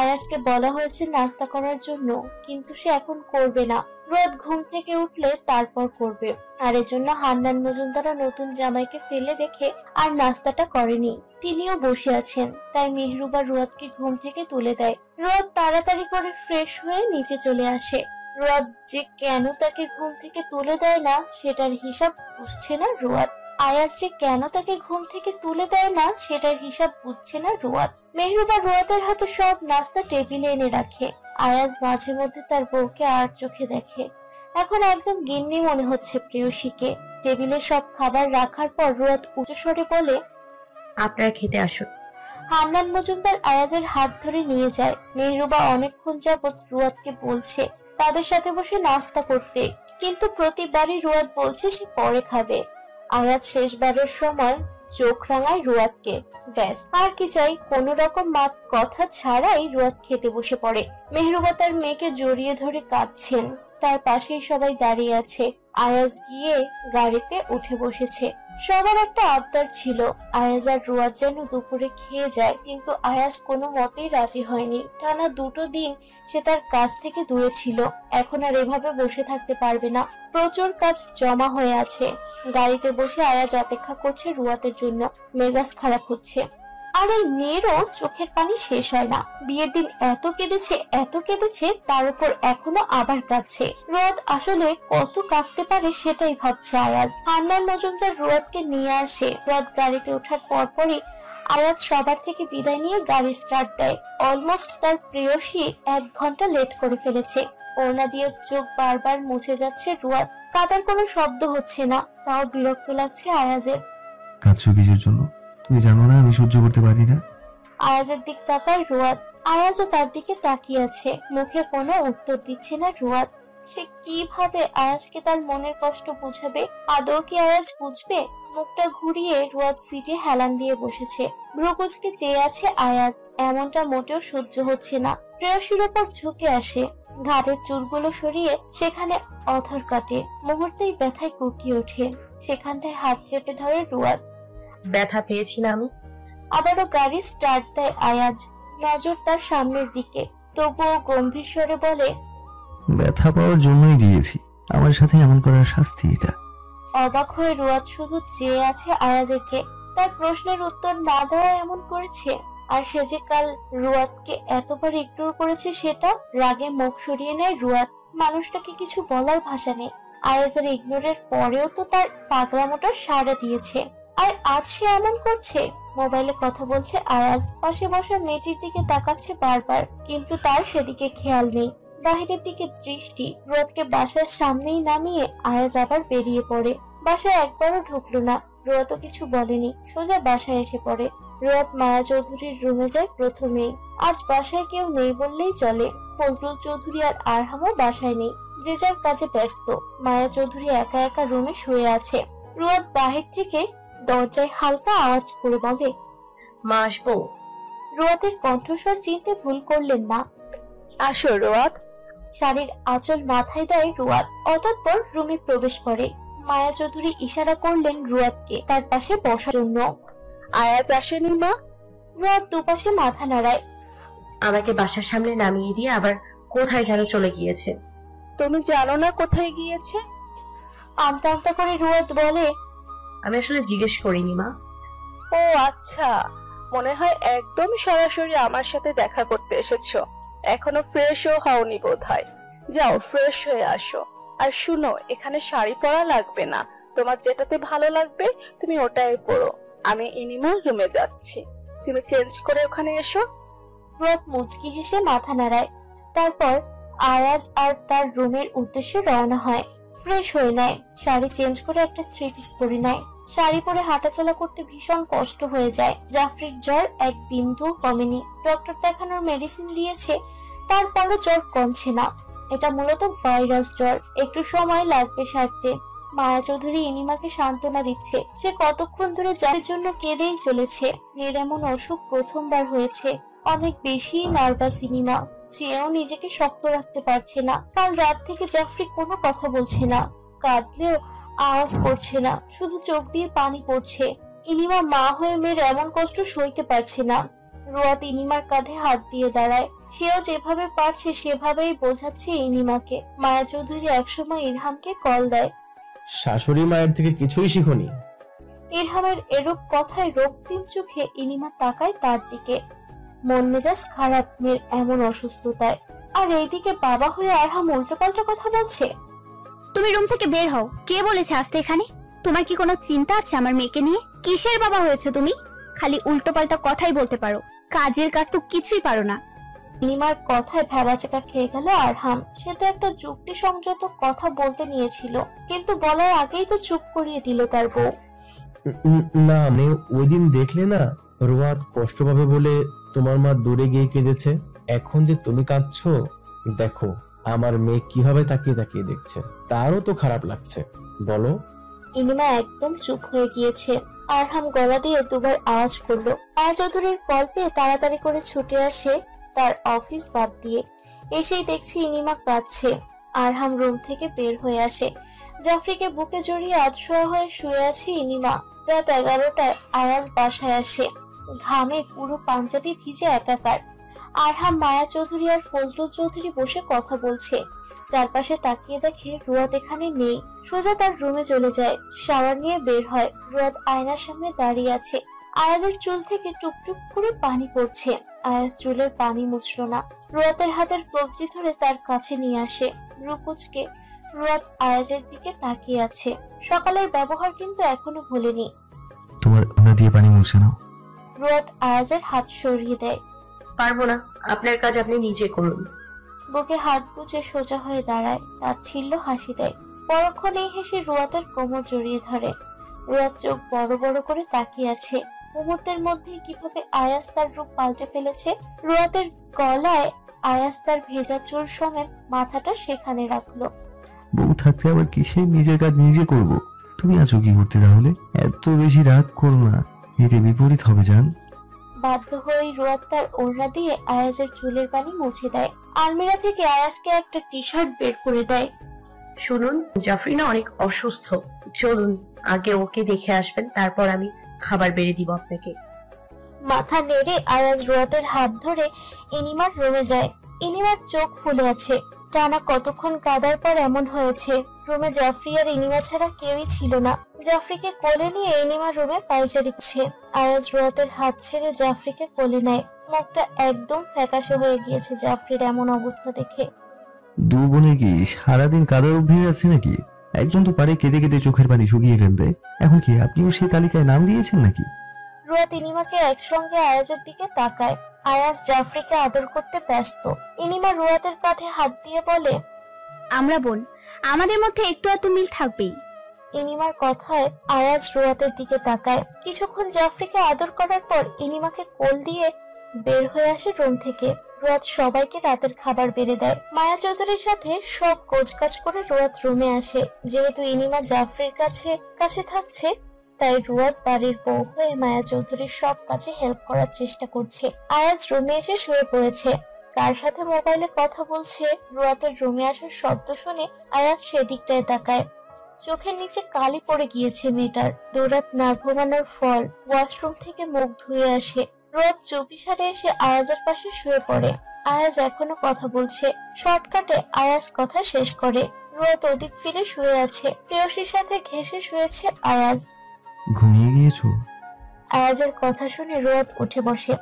আয়াজকে বলা হয়েছে নাস্তা করার জন্য, কিন্তু সে এখন করবে না। রোদ ঘুম থেকে উঠলে তারপর করবে। আর এজন্য হান্নান মজুমদারও নতুন জামাইকে ফেলে রেখে আর নাস্তাটা করেনি। তিনিও বসে আছেন, তাই মেহরুবা রোদকে ঘুম থেকে তুলে দেয়। রোদ তাড়াতাড়ি করে ফ্রেশ হয়ে নিচে চলে আসে। রোদ যে কেন তাকে ঘুম থেকে তুলে দেয় না সেটার হিসাব বুঝছে না রোদ। আয়াজ যে কেন তাকে ঘুম থেকে তুলে দেয় না সেটার হিসাব বুঝছে না রোয়াদ। মেহরুবা রোয়াদের হাতে সব নাস্তা টেবিলে এনে রাখে। আয়াজ মাঝে মধ্যে তার বউকে আর চোখে দেখে। এখন একদম গিন্নি মনে হচ্ছে প্রেয়সীকে। টেবিলে সব খাবার রাখার পর রোয়াদ উচ্চস্বরে বলে, আপনারা খেতে আসুন। হান্নান মজুমদার আয়াজের হাত ধরে নিয়ে যায়। মেহরুবা অনেকক্ষণ যাবৎ রোয়াদকে বলছে তাদের সাথে বসে নাস্তা করতে, কিন্তু প্রতিবারই রোয়াদ বলছে সে পরে খাবে। আয়াজ শেষবারের সময় চোখ রাঙায় রুয়াদকে। ব্যাস, আর কি চাই? কোন রকম মাত কথা ছাড়াই রুয়াদ খেতে বসে পড়ে। মেহরুবা তার মেয়েকে জড়িয়ে ধরে কাঁদছেন। তার পাশেই সবাই দাঁড়িয়ে আছে। আয়াজ গিয়ে গাড়িতে উঠে বসেছে। সবার একটা আবদার ছিল, আয়াজ আর রুয়াদ যেন দুপুরে খেয়ে যায়, কিন্তু আয়াজ কোনো মতেই রাজি হয়নি। টানা 2 দিন সে তার কাজ থেকে দূরে ছিল। এখন আর এভাবে বসে থাকতে পারবে না। প্রচুর কাজ জমা হয়ে আছে। গাড়িতে বসে আয়াজ অপেক্ষা করছে রুয়াদের জন্য। মেজাজ খারাপ হচ্ছে। আর এই মেয়েরও চোখের পানি শেষ হয় না। বিয়ের দিন এত কেঁদেছে, তার উপর এখনো আবার কাঁদছে। রোয়াদ আসলে কত কাঁদতে পারে সেটাই ভাবছে আয়াজ। হান্নান মজুমদার রোয়াদকে নিয়ে আসে। রোয়াদ গাড়িতে ওঠার পরপরই আয়াজ সবার থেকে বিদায় নিয়ে গাড়ি স্টার্ট দেয়। অলমোস্ট তার প্রেয়সী 1 ঘন্টা লেট করে ফেলেছে। ওড়না দিয়ে চোখ বারবার মুছে যাচ্ছে রোয়াদ। কাদার কোনো শব্দ হচ্ছে না, তাও বিরক্ত লাগছে আয়াজের। কাঁদছো কিসের জন্য? তুমি জানো না আমি সহ্য করতে পারি না। আয়াজের দিক তাকায় রোয়াদ। আয়াজও তার দিকে তাকিয়ে আছে। মুখে কোনো উত্তর দিচ্ছে না রোয়াদ। সে কিভাবে আয়াজকে তার মনের কষ্ট বুঝাবে? আদৌ কি আয়াজ বুঝবে? মুখটা ঘুরিয়ে রোয়াদ সিটে হেলান দিয়ে বসেছে। ভ্রুকুচকে চেয়ে আছে আয়াজ। এমনটা মোটেও সহ্য হচ্ছে না। প্রেয়সীর ওপর ঝুঁকে আসে। ঘাড়ের চুলগুলো সরিয়ে সেখানে অথর কাটে। মুহূর্তেই ব্যথায় কুকিয়ে ওঠে। সেখানটায় হাত চেপে ধরে রোয়াদ। ব্যথা পেয়েছি না আমি? আবারও গাড়ি স্টার্ট দেয় আয়াজ, নজর তার সামনের দিকে, তবুও গম্ভীর স্বরে বলে, ব্যথা পাওয়ার জন্যই দিয়েছি, আমার সাথে এমন করার শাস্তি এটা। অবাক হয়ে রুয়াদ শুধু চেয়ে আছে আয়াজকে, তার প্রশ্নের উত্তর না দেওয়া এমন করেছে। আর সে যে কাল রুয়াদকে এতবার ইগনোর করেছে সেটা। রাগে মুখ সরিয়ে নেয় রুয়াদ, মানুষটাকে কিছু বলার ভাষা নেই। আয়াজের ইগনোরের পরেও তো তার পাগলামোটা সাড়া দিয়েছে, আর আজ সে এমন করছে। মোবাইলে কথা বলছে আয়াজ, পাশে বসা মেয়েটির দিকে তাকাচ্ছে বারবার, কিন্তু তার সেদিকে খেয়াল নেই। বাহিরের দিকে দৃষ্টি। রোদকে বাসার সামনেই নামিয়ে আয়াজ আবার বেরিয়ে পড়ে। বাসায় একবারও ঢুকলো না। রোয়াতও কিছু বলেনি, সোজা বাসায় এসে পড়ে। রোয়াত মায়া চৌধুরীর রুমে যায় প্রথমেই। আজ বাসায় কেউ নেই বললেই চলে। ফজলুল চৌধুরী আর আরহামও বাসায় নেই, যে যার কাজে ব্যস্ত। মায়া চৌধুরী একা একা রুমে শুয়ে আছে। রোয়াত বাহির থেকে দরজায় হালকা আওয়াজ করে বলে, মা আসবো? রোয়াতের কণ্ঠস্বর চিনতে ভুল করলেন না। আসো রোয়াত। শাড়ির আঁচল মাথায় দেয় রুয়াত, অতঃপর রুমে প্রবেশ করে। মায়া চৌধুরী ইশারা করলেন রুয়াতকে তার পাশে বসার জন্য। আয়াজ আসেনি মা? রুয়াত দুপাশে মাথা নাড়ায়। আমাকে বাসার সামনে নামিয়ে দিয়ে আবার কোথায় যেন চলে গিয়েছে। তুমি জানো না কোথায় গিয়েছে? আমতা আমতা করে রুয়াত বলে, আমি আসলে জিজ্ঞেস করিনি মা। ও আচ্ছা, মনে হয় একদম সরাসরি আমার সাথে দেখা করতে এসেছো। এখনো ফ্রেশও হওনি বোধহয়। যাও ফ্রেশ হয়ে আসো। আর শুনো, এখানে শাড়ি পরা লাগবে না, তোমার যেটাতে ভালো লাগবে তুমি ওটাই পরো। আমি ইনিমার রুমে যাচ্ছি, তুমি চেঞ্জ করে ওখানে এসো। রুয়াত মুচকি হেসে মাথা নাড়ায়। তারপর আয়াজ আর তার রুমের উদ্দেশ্যে রওনা হয়। ফ্রেশ হয়ে নেয়, শাড়ি চেঞ্জ করে একটা 3 পিস পরে নেয়। শাড়ি পরে হাঁটাচলা করতে ভীষণ কষ্ট হয়ে যায়। জাফরির জ্বর এক বিন্দু কমেনি। ডক্টর দেখানোর মেডিসিন দিয়েছে, তারপরও জ্বর কমছে না। এটা মূলত ভাইরাস জ্বর, একটু সময় লাগবে সারতে। মায়া চৌধুরী ইনিমাকে সান্ত্বনা দিচ্ছে। সে কতক্ষণ ধরে জাফরির জন্য কেঁদেই চলেছে। মেয়ের এমন অসুখ প্রথমবার হয়েছে। অনেক বেশি নার্ভাস ইনিমা, চেয়েও নিজেকে শক্ত রাখতে পারছে না। কাল রাত থেকে জাফরি কোনো কথা বলছে না, কাঁদলেও আওয়াজ করছে না, শুধু চোখ দিয়ে পানি পড়ছে। ইনিমা মা হয়ে মেয়ের এমন কষ্ট সইতে পারছে না। রুয়াত ইনিমার কাঁধে হাত দিয়ে দাঁড়ায়। সেও যেভাবে পারছে সেভাবেই বোঝাচ্ছে ইনিমাকে। মায়া চৌধুরী একসময় ইরহামকে কল দেয়। শাশুড়ি মায়ের থেকে কিছুই শিখোনি? ইরহামের এরূপ কথায় রক্তিম চোখে ইনিমা তাকায় তার দিকে। মন মেজাজ খারাপ মেয়ের এমন অসুস্থতায়। আর এইদিকে বাবা হয়ে আরহাম উল্টোপাল্টা কথা বলছে। তুমি রুম থেকে বের হও। কে বলেছে আসতে এখানে? তোমার কি কোনো চিন্তা আছে আমার মেয়েকে নিয়ে? কিসের বাবা হয়েছে তুমি? খালি উল্টোপাল্টা কথাই বলতে পারো, কাজের কাজ তো কিছুই পারো না। ইনিমার কথায় ভ্যাবাচাকা খেয়ে গেল আরহাম। সে তো একটা যুক্তি সংযত কথা বলতে নিয়েছিল, কিন্তু বলার আগেই তো চুপ করিয়ে দিল তার বউ। না মানে ওই দিন দেখলে না, রোয়াত কষ্ট পাবে বলে তোমার মা দূরে গিয়ে কেঁদেছে। এখন যে তুমি কাঁদছো, দেখো আমার মেয়ে কিভাবে তাকিয়ে তাকিয়ে দেখছে, তারও তো খারাপ লাগছে, বলো। ইনিমা একদম চুপ হয়ে গিয়েছে। আরহাম গলা দিয়ে দুবার আওয়াজ করলো। মায়া চৌধুরীর কল পেয়ে তাড়াতাড়ি করে ছুটে আসে তার অফিস বাদ দিয়ে। এসেই দেখছি ইনিমা কাঁদছে। আরহাম রুম থেকে বের হয়ে আসে। জাফরিকে বুকে জড়িয়ে আধশোয়া হয়ে শুয়ে আছে ইনিমা। রাত 11টায় আয়াজ বাসায় আসে। ঘামে পুরো পাঞ্জাবি ভিজে একাকার। আরহাম, মায়া চৌধুরী আর ফজলুল চৌধুরী বসে কথা বলছে। চারপাশে তাকিয়ে দেখে রুয়াত এখানে নেই। সোজা তার রুমে চলে যায়, শাওয়ার নিয়ে বের হয়। রুয়াত আয়নার সামনে দাঁড়িয়ে আছে। আয়াজের চুল থেকে টুপটুপ করে পানি পড়ছে। আয়াজ চুলের পানি মুছলো না। রুয়াতের হাতের কবজি ধরে তার কাছে নিয়ে আসে। রুকুচকে রুয়াত আয়াজের দিকে তাকিয়ে আছে। সকালের ব্যবহার কিন্তু এখনো ভুলেনি। তোমার ওনা দিয়ে পানি মুছে নাও। রুয়াত আয়াজের হাত সরিয়ে দেয়। পারবো না, আপনার কাজ আপনি নিজে করুন। বুকে হাত গুজে সোজা হয়ে দাঁড়ায়, তাচ্ছিল্য হাসি দেয়। পরক্ষণেই হেসে রুয়াতের কোমর জড়িয়ে ধরে। রুয়াত চোখ বড় বড় করে তাকিয়ে আছে। মুহূর্তের মধ্যেই কিভাবে আয়াজ তার রূপ পাল্টে ফেলেছে। রুয়াতের গলায় আয়াজ তার ভেজা চুল সমেত মাথাটা সেখানে রাখলো। বউ থাকতে আবার কিসের নিজের কাজ নিজে করব? তুমি আছো কি করতে তাহলে? এত বেশি রাগ করো না, এতে বিপরীত হবে জান। বাধ্য হয়ে রুয়াত তার ওড়না দিয়ে আয়াজের চুলের পানি মুছে দেয়। আলমিরা থেকে আয়াজকে একটা টি শার্ট বের করে দেয়। শুনুন, জাফরিনা অনেক অসুস্থ, চলুন আগে ওকে দেখে আসবেন, তারপর আমি খাবার বেড়ে দিব আপনাকে। মাথা নেড়ে আয়াজ রুয়াতের হাত ধরে ইনিমার রুমে যায়। ইনিমার চোখ ফুলে আছে, টানা কতক্ষণ কাদার পর এমন হয়েছে। রুমে জাফরি আর ইনিমা ছাড়া কেউই ছিল না। জাফরিকে কোলে নিয়ে ইনিমা রুমে পায়চারি করছে। আয়াজ রুয়াতের হাত ছেড়ে জাফরিকে কোলে নেয়। মুখটা একদম ফ্যাকাশে হয়ে গিয়েছে জাফরির এমন অবস্থা দেখে। দু বোনে কি সারাদিন কাদার অভ্যেস আছে নাকি? একজন তো পারে কেঁদে কেঁদে চোখের পানি শুকিয়ে ফেলতে, এখন কি আপনিও সেই তালিকায় নাম দিয়েছেন নাকি? রুয়াত ইনিমাকে একসঙ্গে আয়াজের দিকে তাকায়। আয়াজ জাফরিকে আদর করতে ব্যস্ত। ইনিমা রুয়াতের কাঁধে হাত দিয়ে বলে, আমরা বোন, আমাদের মধ্যে একটু এত মিল থাকবেই। ইনিমার কথায় আয়াজ রুয়াতের দিকে তাকায়। কিছুক্ষণ জাফরিকে আদর করার পর ইনিমাকে কোল দিয়ে বের হয়ে আসে রুম থেকে। রুয়াত সবাইকে রাতের খাবার বেড়ে দেয়। মায়া চৌধুরীর সাথে সব গোছগাছ করে রুয়াত রুমে আসে। যেহেতু ইনিমা জাফরির কাছে থাকছে, তাই রুয়াত বাড়ির বউ হয়ে মায়া চৌধুরীর সব কাজে হেল্প করার চেষ্টা করছে। আয়াজ রুমে এসে শুয়ে পড়েছে। কার সাথে মোবাইলে কথা বলছে রুয়াতের রুমে আসার শব্দ শুনে আয়াজ সেদিকটায় তাকায়। চোখের নিচে কালি পড়ে গিয়েছে মেয়েটার। দৌড়াত না ঘুমানোর ফল। ওয়াশরুম থেকে মুখ ধুয়ে আসে। রুয়াত চুপিসারে এসে আয়াজের পাশে শুয়ে পড়ে। আয়াজ এখনো কথা বলছে। শর্টকাটে আয়াজ কথা শেষ করে। রুয়াত ওদিক ফিরে শুয়ে আছে। প্রেয়সীর সাথে ঘেঁষে শুয়েছে আয়াজ। ঘুমিয়ে গিয়েছো? আয়াজের কথা শুনে রুয়াত উঠে বসে।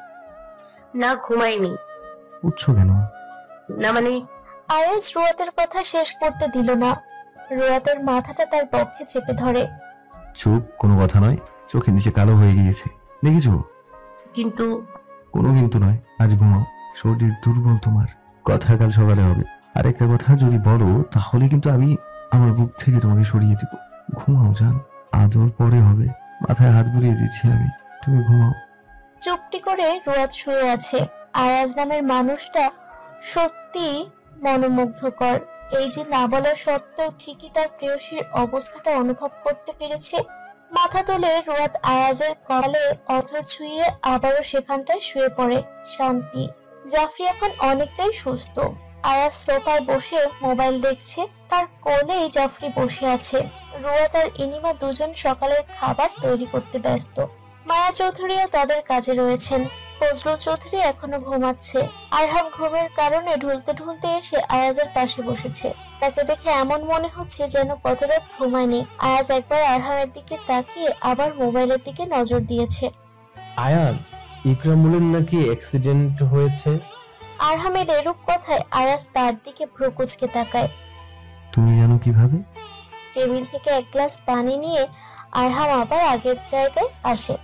না, ঘুমাইনি। উঠছো কেন? না মানে আয়াজ রুয়াতের কথা শেষ করতে দিল না। রুয়াতের মাথাটা তার পক্ষে চেপে ধরে। চুপ, কোনো কথা নয়। চোখের নিচে কালো হয়ে গিয়েছে, দেখেছো? কিন্তু কোনো কিন্তু নয়, আজ ঘুমাও। শরীর দুর্বল তোমার, কথা কাল সকালে হবে। আর একটা কথা যদি বলো তাহলে কিন্তু আমি আমার বুক থেকে তোমাকে সরিয়ে দেবো। ঘুমাও জান, আদর পরে হবে। মাথায় হাত বুলিয়ে দিচ্ছি আমি, তুমি ঘুমাও। চুপটি করে রুয়াত শুয়ে আছে। আয়াজ নামের মানুষটা সত্যি মনোমুগ্ধকর। এই যে না বলা সত্ত্বেও ঠিকই তার প্রেয়সীর অবস্থাটা অনুভব করতে পেরেছে। মাথা তুলে রুয়াত আয়াজের কপালে অধর ছুঁয়ে আবারও সেখানটায় শুয়ে পড়ে। শান্তি। জাফরি এখন অনেকটাই সুস্থ। আয়াজ সোফায় বসে মোবাইল দেখছে। তার কোলেই জাফরি বসে আছে। রুয়াত আর ইনিমা দুজন সকালের খাবার তৈরি করতে ব্যস্ত। মায়া চৌধুরীও তাদের কাজে রয়েছেন। ফজলুল চৌধুরী এখনো ঘুমাচ্ছে। আরহাম ঘুমের কারণে ঢুলতে ঢুলতে এসে আয়াজের পাশে বসেছে। তাকে দেখে এমন মনে হচ্ছে যেন কত রাত ঘুমায়নি। আয়াজ একবার আরহামের দিকে তাকিয়ে আবার মোবাইলের দিকে নজর দিয়েছে। আয়াজ, ইকরামুলের নাকি অ্যাক্সিডেন্ট হয়েছে। আরহামের এরূপ কথায় আয়াজ তার দিকে ভ্রু কুঁচকে তাকায়। তুমি জানো কিভাবে? টেবিল থেকে এক গ্লাস পানি নিয়ে আরহাম আবার আগের জায়গায় আসে।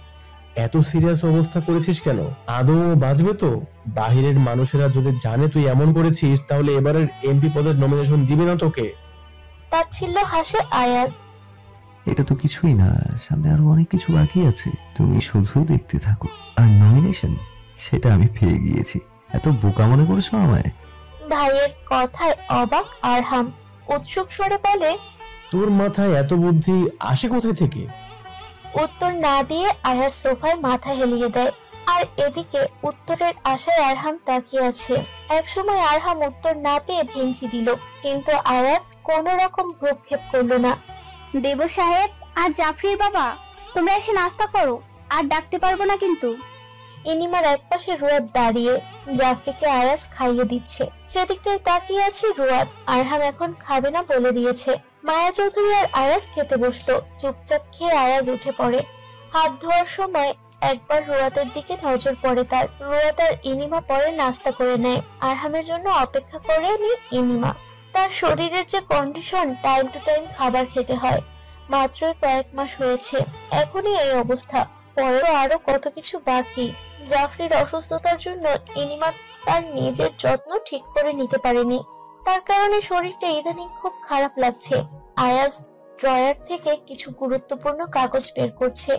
এত সিরিয়াস অবস্থা করেছিস কেন? আদৌ বাঁচবে তো? বাহিরের মানুষেরা যদি জানে তুই এমন করেছিস তাহলে এবারের এমপি পদের নমিনেশন দিবে না তোকে। তাচ্ছিল্য হাসে আয়াজ। এটা তো কিছুই না, সামনে আরো অনেক কিছু বাকি আছে। তুমি শুধু দেখতে থাকো। আর নমিনেশন, সেটা আমি পেয়ে গিয়েছি। এত বোকা মনে করেছো আমায়? ভাইয়ের কথায় অবাক আরহাম উৎসুক স্বরে বলে, তোর মাথায় এত বুদ্ধি আসে কোথায় থেকে? উত্তর না দিয়ে আয়াজ সোফায় মাথা হেলিয়ে দেয়। আর এদিকে উত্তরের আশায় আরহাম তাকিয়ে আছে। একসময় আরহাম উত্তর না পেয়ে ভেঙচি দিল, কিন্তু আয়াজ কোন রকম ভ্রুক্ষেপ করলো না। দেব সাহেব আর জাফরির বাবা, তোমরা এসে নাস্তা করো, আর ডাকতে পারবো না কিন্তু। ইনিমার একপাশে রুয়াত দাঁড়িয়ে জাফরিকে আয়াজ খাইয়ে দিচ্ছে। সেদিকটায় তাকিয়ে আছে রুয়াত। আরহাম এখন খাবে না বলে দিয়েছে। মায়া চৌধুরী আর আয়াজ খেতে বসলো। চুপচাপ খেয়ে আয়াজ উঠে পড়ে। হাত ধোয়ার সময় একবার রুয়াতের দিকে নজর পড়ে তার। রুয়াত আর ইনিমা পরে নাস্তা করে নেয়। আরহামের জন্য অপেক্ষা করেনি ইনিমা। তার শরীরের যে কন্ডিশন, টাইম টু টাইম খাবার খেতে হয়। মাত্রই কয়েক মাস হয়েছে, এখনই এই অবস্থা। পরেও আরো কত কিছু বাকি। জাফরির অসুস্থতার জন্য ইনিমা তার নিজের যত্ন ঠিক করে নিতে পারেনি। তার কারণে শরীরটা ইদানিং খুব খারাপ লাগছে। আয়াজ ড্রয়ার থেকে কিছু গুরুত্বপূর্ণ কাগজ বের করছে।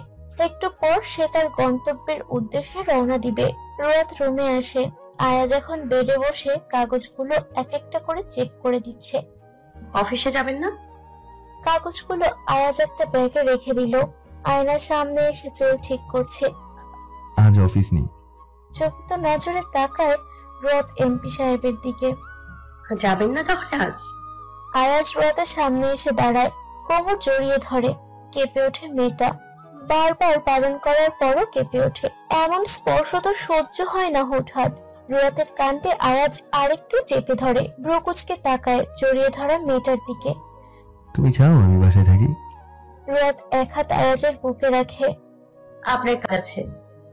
একটু পর সে তার গন্তব্যের উদ্দেশ্যে রওনা দিবে। রুয়াত রুমে আসে। আয়াজ এখন বেডে বসে কাগজগুলো এক একটা করে চেক করে দিচ্ছে। অফিসে যাবেন না? কাগজগুলো আয়াজ একটা ব্যাগে রেখে দিল। আয়নার সামনে এসে চুল ঠিক করছে। আজ অফিস নেই। চকিত নজরে তাকায় রুয়াত এমপি সাহেবের দিকে। যাবেন না তাহলে আজ? আয়াজ রুয়াতের সামনে এসে দাঁড়ায়, কোমর জড়িয়ে ধরে। কেঁপে ওঠে মেয়েটা। বারবার বারণ করার পরও কেঁপে ওঠে। এমন স্পর্শ তো সহ্য হয় না। হুটহাট রুয়াতের কাণ্ডে আয়াজ আরেকটু চেপে ধরে, ব্রকুচকে তাকায় জড়িয়ে ধরা মেয়েটার দিকে। তুমি চাও আমি বাসায় থাকি? রুয়াত এক হাত আয়াজের বুকে রাখে। আপনার কাজ আছে,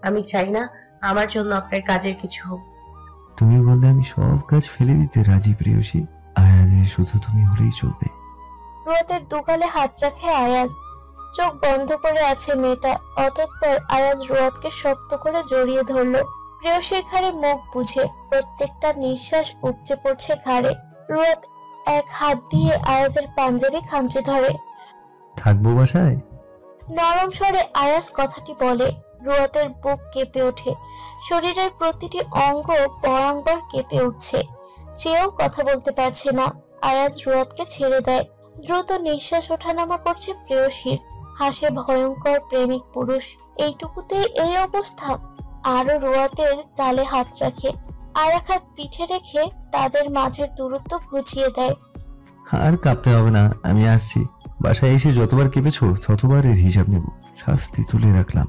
আমি চাই না আমার জন্য আপনার কাজের কিছু হোক। তুমি বললে আমি সব কাজ ফেলে দিতে রাজি প্রেয়সী। আয়াজে শুধু তুমি হলেই চলবে। রুয়াতের দুগালে হাত রাখে আয়াজ। চোখ বন্ধ করে আছে মেয়েটা। অতঃপর আয়াজ রুয়াতকে শক্ত করে জড়িয়ে ধরলো। প্রেয়সীর ঘাড়ে মুখ বুঝে, প্রত্যেকটা নিঃশ্বাস উপচে পড়ছে ঘাড়ে। রুয়াত এক হাত দিয়ে আয়াজের পাঞ্জাবি খামচে ধরে। থাকবো বাসায়? নরম স্বরে আয়াজ কথাটি বলে। রুয়াতের বুক কেঁপে ওঠে, শরীরের প্রতিটি অঙ্গ পরাঙ্গর কেঁপে উঠছে। চেয়েও কথা বলতে পারছে না। আয়াজ রুয়াতকে ছেড়ে দেয়। দ্রুত নিঃশ্বাস ওঠানামা করছে প্রেয়সীর। হাসে ভয়ঙ্কর প্রেমিক পুরুষ। এইটুকুতেই এই অবস্থা? আরো রুয়াতের গালে হাত রাখে, আর এক হাত পিঠে রেখে তাদের মাঝের দূরত্ব ঘুচিয়ে দেয়। আর কাঁপতে হবে না, আমি আসছি। বাসায় এসে যতবার কেঁপেছো ততবারের হিসাব নেব। শাস্তি তুলে রাখলাম।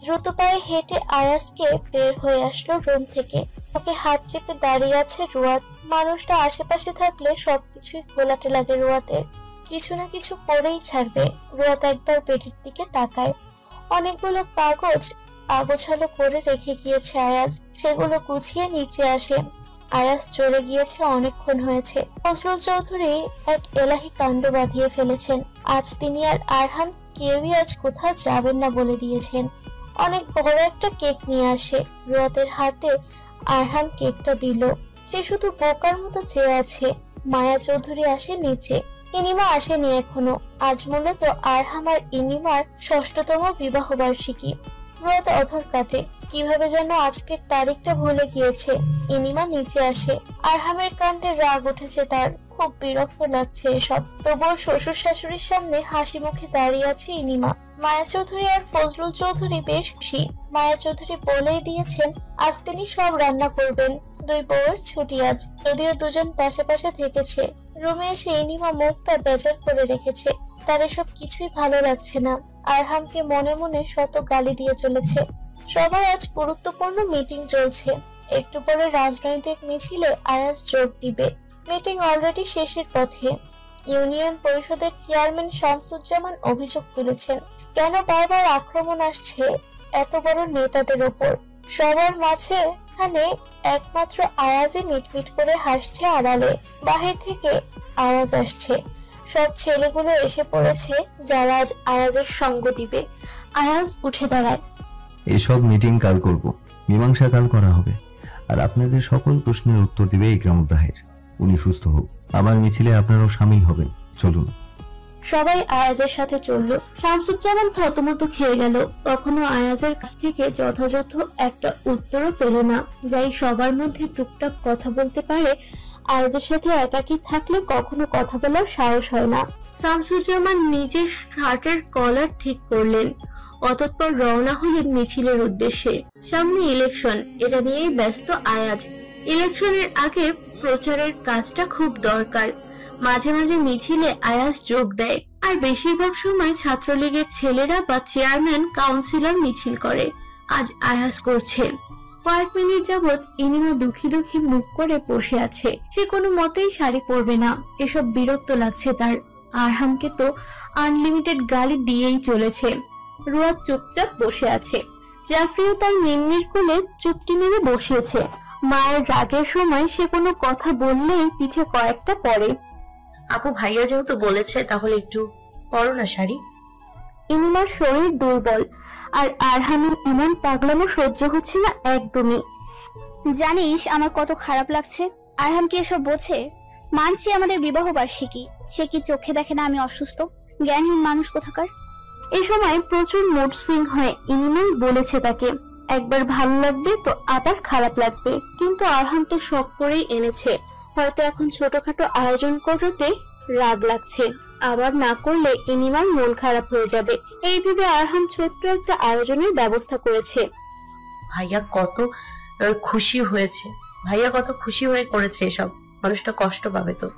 দ্রুত পায়ে হেঁটে আয়াজকে বের হয়ে আসলো রুম থেকে। ওকে হাত চেপে দাঁড়িয়ে আছে রুয়াত। মানুষটা আশেপাশে থাকলে সবকিছুই ঘোলাটে লাগে রুয়াতের। কিছু না কিছু করেই ছাড়বে। রুয়াত একবার বেডের দিকে তাকায়। অনেকগুলো কাগজ আগোছালো করে রেখে গিয়েছে আয়াজ। সেগুলো গুছিয়ে নিচে আসে। আয়াজ চলে গিয়েছে অনেকক্ষণ হয়েছে। ফজলুল চৌধুরী এক এলাহি কাণ্ড বাঁধিয়ে ফেলেছেন। আজ তিনি আর আরহাম কেউই আজ কোথাও যাবেন না বলে দিয়েছেন। অনেক বড় একটা কেক নিয়ে আসে। রুয়াতের হাতে আরহাম কেকটা দিল। সে শুধু বোকার মতো চেয়ে আছে। মায়া চৌধুরী আসে নিচে। ইনিমা আসেনি এখনো। আজ মূলত আরহাম আর ইনিমার ৬ষ্ঠতম বিবাহ বার্ষিকী। রুয়াত অধর কাটে, কিভাবে যেন আজকের তারিখটা ভুলে গিয়েছে। ইনিমা নিচে আসে। আরহামের কাণ্ডে রাগ উঠেছে তার। খুব বিরক্ত লাগছে এসব। তবুও শ্বশুর শাশুড়ির সামনে হাসি মুখে দাঁড়িয়ে আছে ইনিমা। মায়া চৌধুরী আর ফজলুল চৌধুরী বেশ খুশি। মায়া চৌধুরী বলেই দিয়েছেন আজ তিনি সব রান্না করবেন। দুই বউয়ের ছুটি আজ, যদিও দুজন পাশে পাশে থেকেছে। রুমে এসে ইনিমা মুখটা বেজার করে রেখেছে। তার এসব কিছুই ভালো লাগছে না। আরহামকে মনে মনে শত গালি দিয়ে চলেছে। সবার আজ গুরুত্বপূর্ণ মিটিং চলছে। একটু পরে রাজনৈতিক মিছিলে আয়াজ যোগ দিবে। মিটিং অলরেডি শেষের পথে। ইউনিয়ন পরিষদের চেয়ারম্যান শামসুজ্জামান অভিযোগ তুলেছেন, কেন বারবার আক্রমণ আসছে এত বড় নেতাদের ওপর। সবার মাঝখানে একমাত্র আয়াজই মিটমিট করে হাসছে আড়ালে। বাহির থেকে আওয়াজ আসছে, সব ছেলেগুলো এসে পড়েছে যারা আজ আয়াজের সঙ্গ দিবে। আয়াজ উঠে দাঁড়ায়। এসব মিটিং কাল করব, মীমাংসা কাল করা হবে। আর আপনাদের সকল প্রশ্নের উত্তর দিবে ইকরামুল তাহের। উনি সুস্থ হোক। আমার মিছিলে আপনারাও শামিল হবেন। চলুন। সবাই আয়াজের সাথে চলল। শামসুজ্জামান থতমত খেয়ে গেল। কখনো আয়াজের কাছ থেকে যথাযথ একটা উত্তরও পেল না। যাই সবার মধ্যে টুকটাক কথা বলতে পারে, আয়াজের সাথে একাকী থাকলে কখনো কথা বলার সাহস হয় না। শামসুজ্জামান নিজের শার্টের কলার ঠিক করলেন। অতঃপর রওনা হলেন মিছিলের উদ্দেশ্যে। সামনে ইলেকশন, এটা নিয়েই ব্যস্ত আয়াজ। ইলেকশনের আগে প্রচারের কাজটা খুব দরকার। মাঝে মাঝে মিছিলে আয়াজ যোগ দেয়। আর বেশিরভাগ সময় ছাত্রলীগের ছেলেরা বা চেয়ারম্যান কাউন্সিলর মিছিল করে। আজ আয়াজ করছে। কয়েক মিনিট যাবৎ ইনিমা দুঃখী দুঃখী মুখ করে বসে আছে। সে কোনো মতেই শাড়ি পরবে না। এসব বিরক্ত লাগছে তার। আরহামকে তো আনলিমিটেড গালি দিয়েই চলেছে। রুয়াত চুপচাপ বসে আছে। জাফরিও তার মিন্নির কোলে চুপটি মেরে বসিয়েছে। মায়ের রাগের সময় সে কোনো কথা বললেই পিঠে কয়েকটা পড়ে। আপু ভাইয়া যেহেতু বলেছে তাহলে একটু পরো না শাড়ি। ইনিমার শরীর দুর্বল, আর আরহামের এমন পাগলামো সহ্য হচ্ছে না একদমই। জানিস আমার কত খারাপ লাগছে? আরহাম কি এসব বোঝে? মানছি আমাদের বিবাহ বার্ষিকী, সে কি চোখে দেখে না আমি অসুস্থ? জ্ঞানহীন মানুষ কোথাকার। এই সময় প্রচুর মুড সুইং হয়। ইনিমাই বলেছে তাকে, একবার ভালো লাগবে তো আবার খারাপ লাগবে। কিন্তু আরহাম তো শখ করেই এনেছে। হয়তো এখন ছোটখাটো আয়োজন করতে রাগ লাগছে। আবার না করলে ইনিমার মন খারাপ হয়ে যাবে। এই ভেবে আরহাম ছোট্ট একটা আয়োজনের ব্যবস্থা করেছে। ভাইয়া কত খুশি হয়েছে, ভাইয়া কত খুশি হয়ে করেছে এসব। মানুষটা কষ্ট পাবে তো।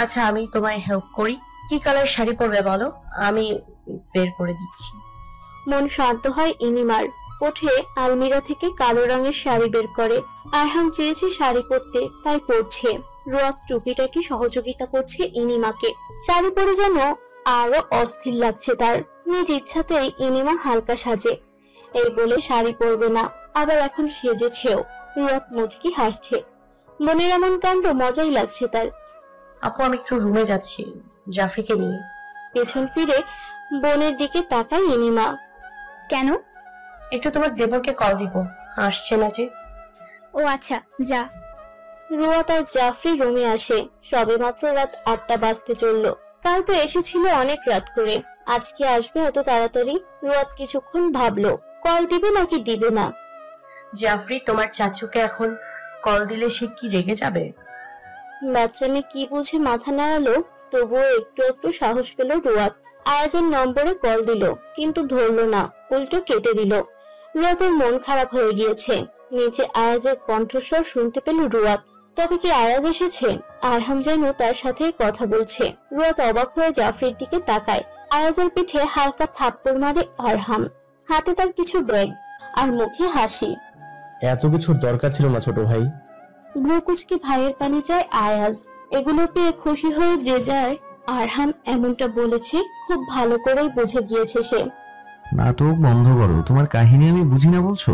আচ্ছা আমি তোমায় হেল্প করি। কি কালার শাড়ি পরবে বলো, আমি বের করে দিচ্ছি। মন শান্ত হয় ইনিমার। ওঠে আলমিরা থেকে কালো রঙের শাড়ি বের করে। আরহাম চেয়েছে শাড়ি পরতে, তাই পরছে। রুয়াত টুকিটাকি সহযোগিতা করছে ইনিমাকে। শাড়ি পরে যেন আরো অস্থির লাগছে তার। নিজ ইচ্ছাতেই ইনিমা হালকা সাজে, এই বলে শাড়ি পরবে না, আবার এখন সেজেছেও। রুয়াত মুচকি হাসছে। বোনের এমন কাণ্ড মজাই লাগছে তার। আপু আমি একটু রুমে যাচ্ছি জাফরিকে নিয়ে। পেছন ফিরে বোনের দিকে তাকায় ইনিমা। কেন? একটু তোমার দেবরকে কল দিব, আসছে না যে। ও আচ্ছা, যা। রুয়াত আর জাফরি রুমে আসে। সবেমাত্র রাত 8টা বাজতে চললো। কাল তো এসেছিল অনেক রাত করে, আজকে আসবে এত তাড়াতাড়ি? রুয়াত কিছুক্ষণ ভাবলো কল দিবে নাকি দিবে না। জাফরি তোমার চাচুকে এখন কল দিলে সে কি রেগে যাবে? বাচ্চা মেয়ে কি বুঝে মাথা নাড়ালো, তবুও একটু একটু সাহস পেল রুয়াত। আয়াজের নম্বরে কল দিল, কিন্তু ধরলো না, উল্টো কেটে দিল। রুয়াতের মন খারাপ হয়ে গিয়েছে। নিচে আয়াজের কণ্ঠস্বর শুনতে পেল রুয়াত। তবে কি আয়াজ এসেছে? আরহাম যেন তার সাথে কথা বলছে। রুয়াত অবাক হয়ে জাফরির দিকে তাকায়। আয়াজের পিঠে হালকা থাপ্পড় মারে আরহাম। হাতে তার কিছু ব্যাগ, আর মুখে হাসি। এত কিছুর দরকার ছিল না ছোট ভাই। ব্রকুচকে ভাইয়ের পানি চায় আয়াজ। এগুলো পেয়ে খুশি হয়ে যে যায়। আরহাম এমনটা বলেছে খুব ভালো করেই বুঝে গিয়েছে সে। নাটক বন্ধ করো, তোমার কাহিনী আমি বুঝি না বলছো?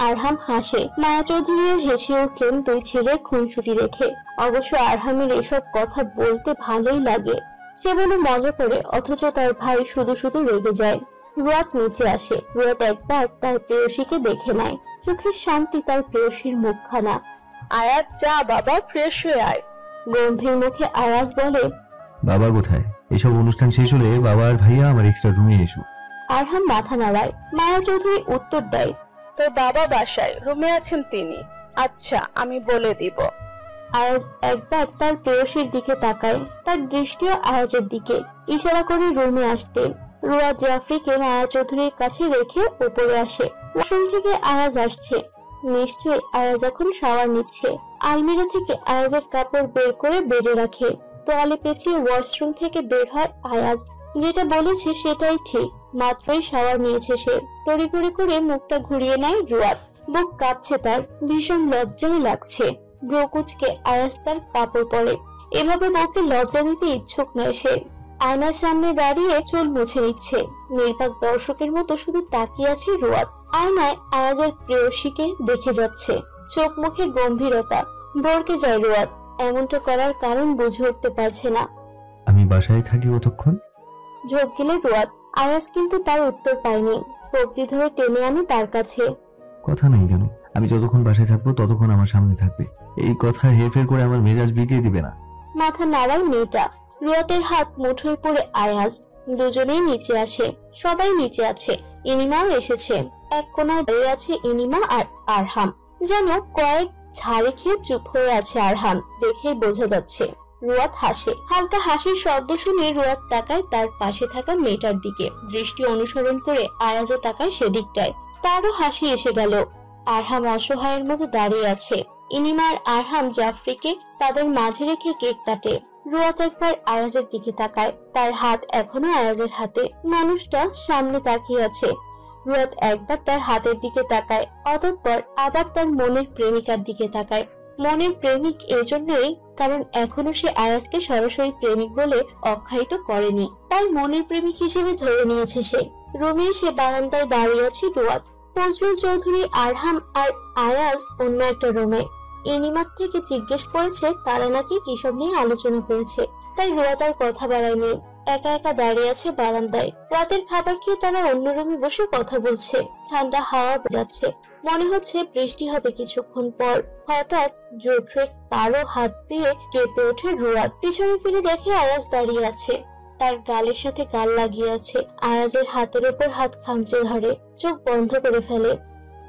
আরহাম হাসে। মায়া চৌধুরীর হেসে উঠলেন দুই ছেলের খুনসুটি রেখে। অবশ্য আরহামের এসব কথা বলতে ভালোই লাগে। সে বলে মজা করে, অথচ তার ভাই শুধু শুধু রেগে যায়। রুয়াত নিচে আসে। রুয়াত একবার তার প্রেয়সীকে দেখে নেয়। চোখের শান্তি তার প্রেয়সীর মুখখানা। আয়াত যা বাবা, ফ্রেশ হয়ে আয়। গম্ভীর মুখে আয়াজ বলে, বাবা কোথায়? এসব অনুষ্ঠান শেষ হলে বাবা আর ভাইয়া আমার এক্সট্রা রুমে এসো। আরহাম মাথা নাড়ায়। মায়া চৌধুরী উত্তর দেয়, তোর বাবা বাসায়, রুমে আছেন তিনি। আচ্ছা আমি বলে দিব। আয়াজ একবার তার প্রেয়সীর দিকে তাকায়। তার দৃষ্টিও আয়াজের দিকে। ইশারা করে রুমে আসতে। রুয়া জাফরিকে মায়া চৌধুরীর কাছে রেখে উপরে আসে। ওয়াশরুম থেকে আয়াজ আসছে। নিশ্চয়ই আয়াজ এখন শাওয়ার নিচ্ছে। আলমিরা থেকে আয়াজের কাপড় বের করে বেড়ে রাখে। তোয়ালে পেঁচিয়ে ওয়াশরুম থেকে বের হয় আয়াজ। যেটা বলেছে সেটাই ঠিক। মাত্রই শাওয়ার নিয়েছে সে। তড়িঘড়ি করে মুখটা ঘুরিয়ে নেয় রুয়াত। বুক কাঁপছে তার, ভীষণ লজ্জাও লাগছে। ব্রকুচকে আয়াজ তার কাপড় পরে। এভাবে বউকে লজ্জা দিতে ইচ্ছুক নয় সে। আয়নার সামনে দাঁড়িয়ে চুল মুছে নিচ্ছে। নির্বাক দর্শকের মতো শুধু তাকিয়ে আছে রুয়াত। আয়নায় আয়াজের প্রেয়সীকে দেখে যাচ্ছে। চোখ মুখে গম্ভীরতা। বরকে যায় রুয়াত। এমনটা করার কারণ বুঝে উঠতে পারছে না। আমি বাসায় থাকি কতক্ষণ? ঝোঁক গেলে রুয়াত। আয়াজ কিন্তু তার উত্তর পায়নি। কবজি ধরে টেনে আনে তার কাছে। কথা নেই কেন? আমি যতক্ষণ বাসায় থাকবো ততক্ষণ আমার সামনে থাকবে। এই কথা হেরফের করে আমার মেজাজ বিগড়ে দিবে না। মাথা নাড়ায় মেয়েটা। রুয়াতের হাত মুঠোয় পড়ে আয়াজ। দুজনেই নিচে আসে। সবাই নিচে আছে। ইনিমাও এসেছে। এক কোনায় দাঁড়িয়ে আছে ইনিমা আর আরহাম। যেন কয়েক ঝাড়ে খেয়ে চুপ হয়ে আছে আরহাম, দেখেই বোঝা যাচ্ছে। রুয়াত হাসে। হালকা হাসির শব্দ শুনে রুয়াত তাকায় তার পাশে থাকা মেয়েটার দিকে। দৃষ্টি অনুসরণ করে আয়াজও তাকায় সেদিকটায়। তারও হাসি এসে গেল। আরহাম অসহায়ের মতো দাঁড়িয়ে আছে। ইনিমা আর আরহাম জাফরিকে তাদের মাঝে রেখে কেক কাটে। রুয়াত একবার আয়াজের দিকে তাকায়। তার হাত এখনো আয়াজের হাতে। মানুষটা সামনে তাকিয়ে আছে। রুয়াত একবার তার হাতের দিকে তাকায়, অতঃপর আবার তার মনের প্রেমিকার দিকে তাকায়। মনের প্রেমিক এজন্যই কারণ এখনো সে আয়াজকে সরাসরি প্রেমিক বলে আখ্যায়িত করেনি, তাই মনের প্রেমিক হিসেবে ধরে নিয়েছে সে। রুমে এসে বারান্দায় দাঁড়িয়ে আছে রুয়াত। ফজলুল চৌধুরী, আরহাম আর আয়াজ অন্য একটা রুমে। ইনিমার থেকে জিজ্ঞেস করেছে তারা নাকি কিসব নিয়ে আলোচনা করেছে, তাই রুয়াত আর কথা বাড়ায়নি। একা একা দাঁড়িয়ে আছে বারান্দায়। রাতের খাবার খেয়ে তারা অন্য রুমে বসে কথা বলছে। ঠান্ডা হাওয়া যাচ্ছে। মনে হচ্ছে বৃষ্টি হবে কিছুক্ষণ পর। হঠাৎ জোটরে কারো হাত পেয়ে কেঁপে ওঠে রুয়াত। পিছনে ফিরে দেখে আয়াজ দাঁড়িয়ে আছে। তার গালের সাথে গাল লাগিয়ে আছে। আয়াজের হাতের উপর হাত খামচে ধরে, চোখ বন্ধ করে ফেলে।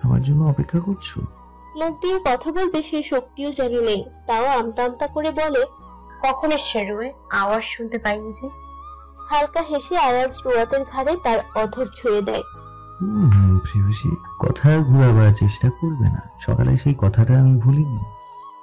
আমার জন্য অপেক্ষা করছো? মুখ দিয়ে কথা বলবে সেই শক্তিও যেন নেই। তাও আমতা আমতা করে বলে, কখন এসছে রুয়ে? আওয়াজ শুনতে পাইনি যে। হালকা হেসে আয়াজ রুয়াতের ঘাড়ে তার অধর ছুঁয়ে দেয়। প্রেয়সী, কথা ঘুরাবার চেষ্টা করবে না। সকালে সেই কথাটা আমি ভুলিনি।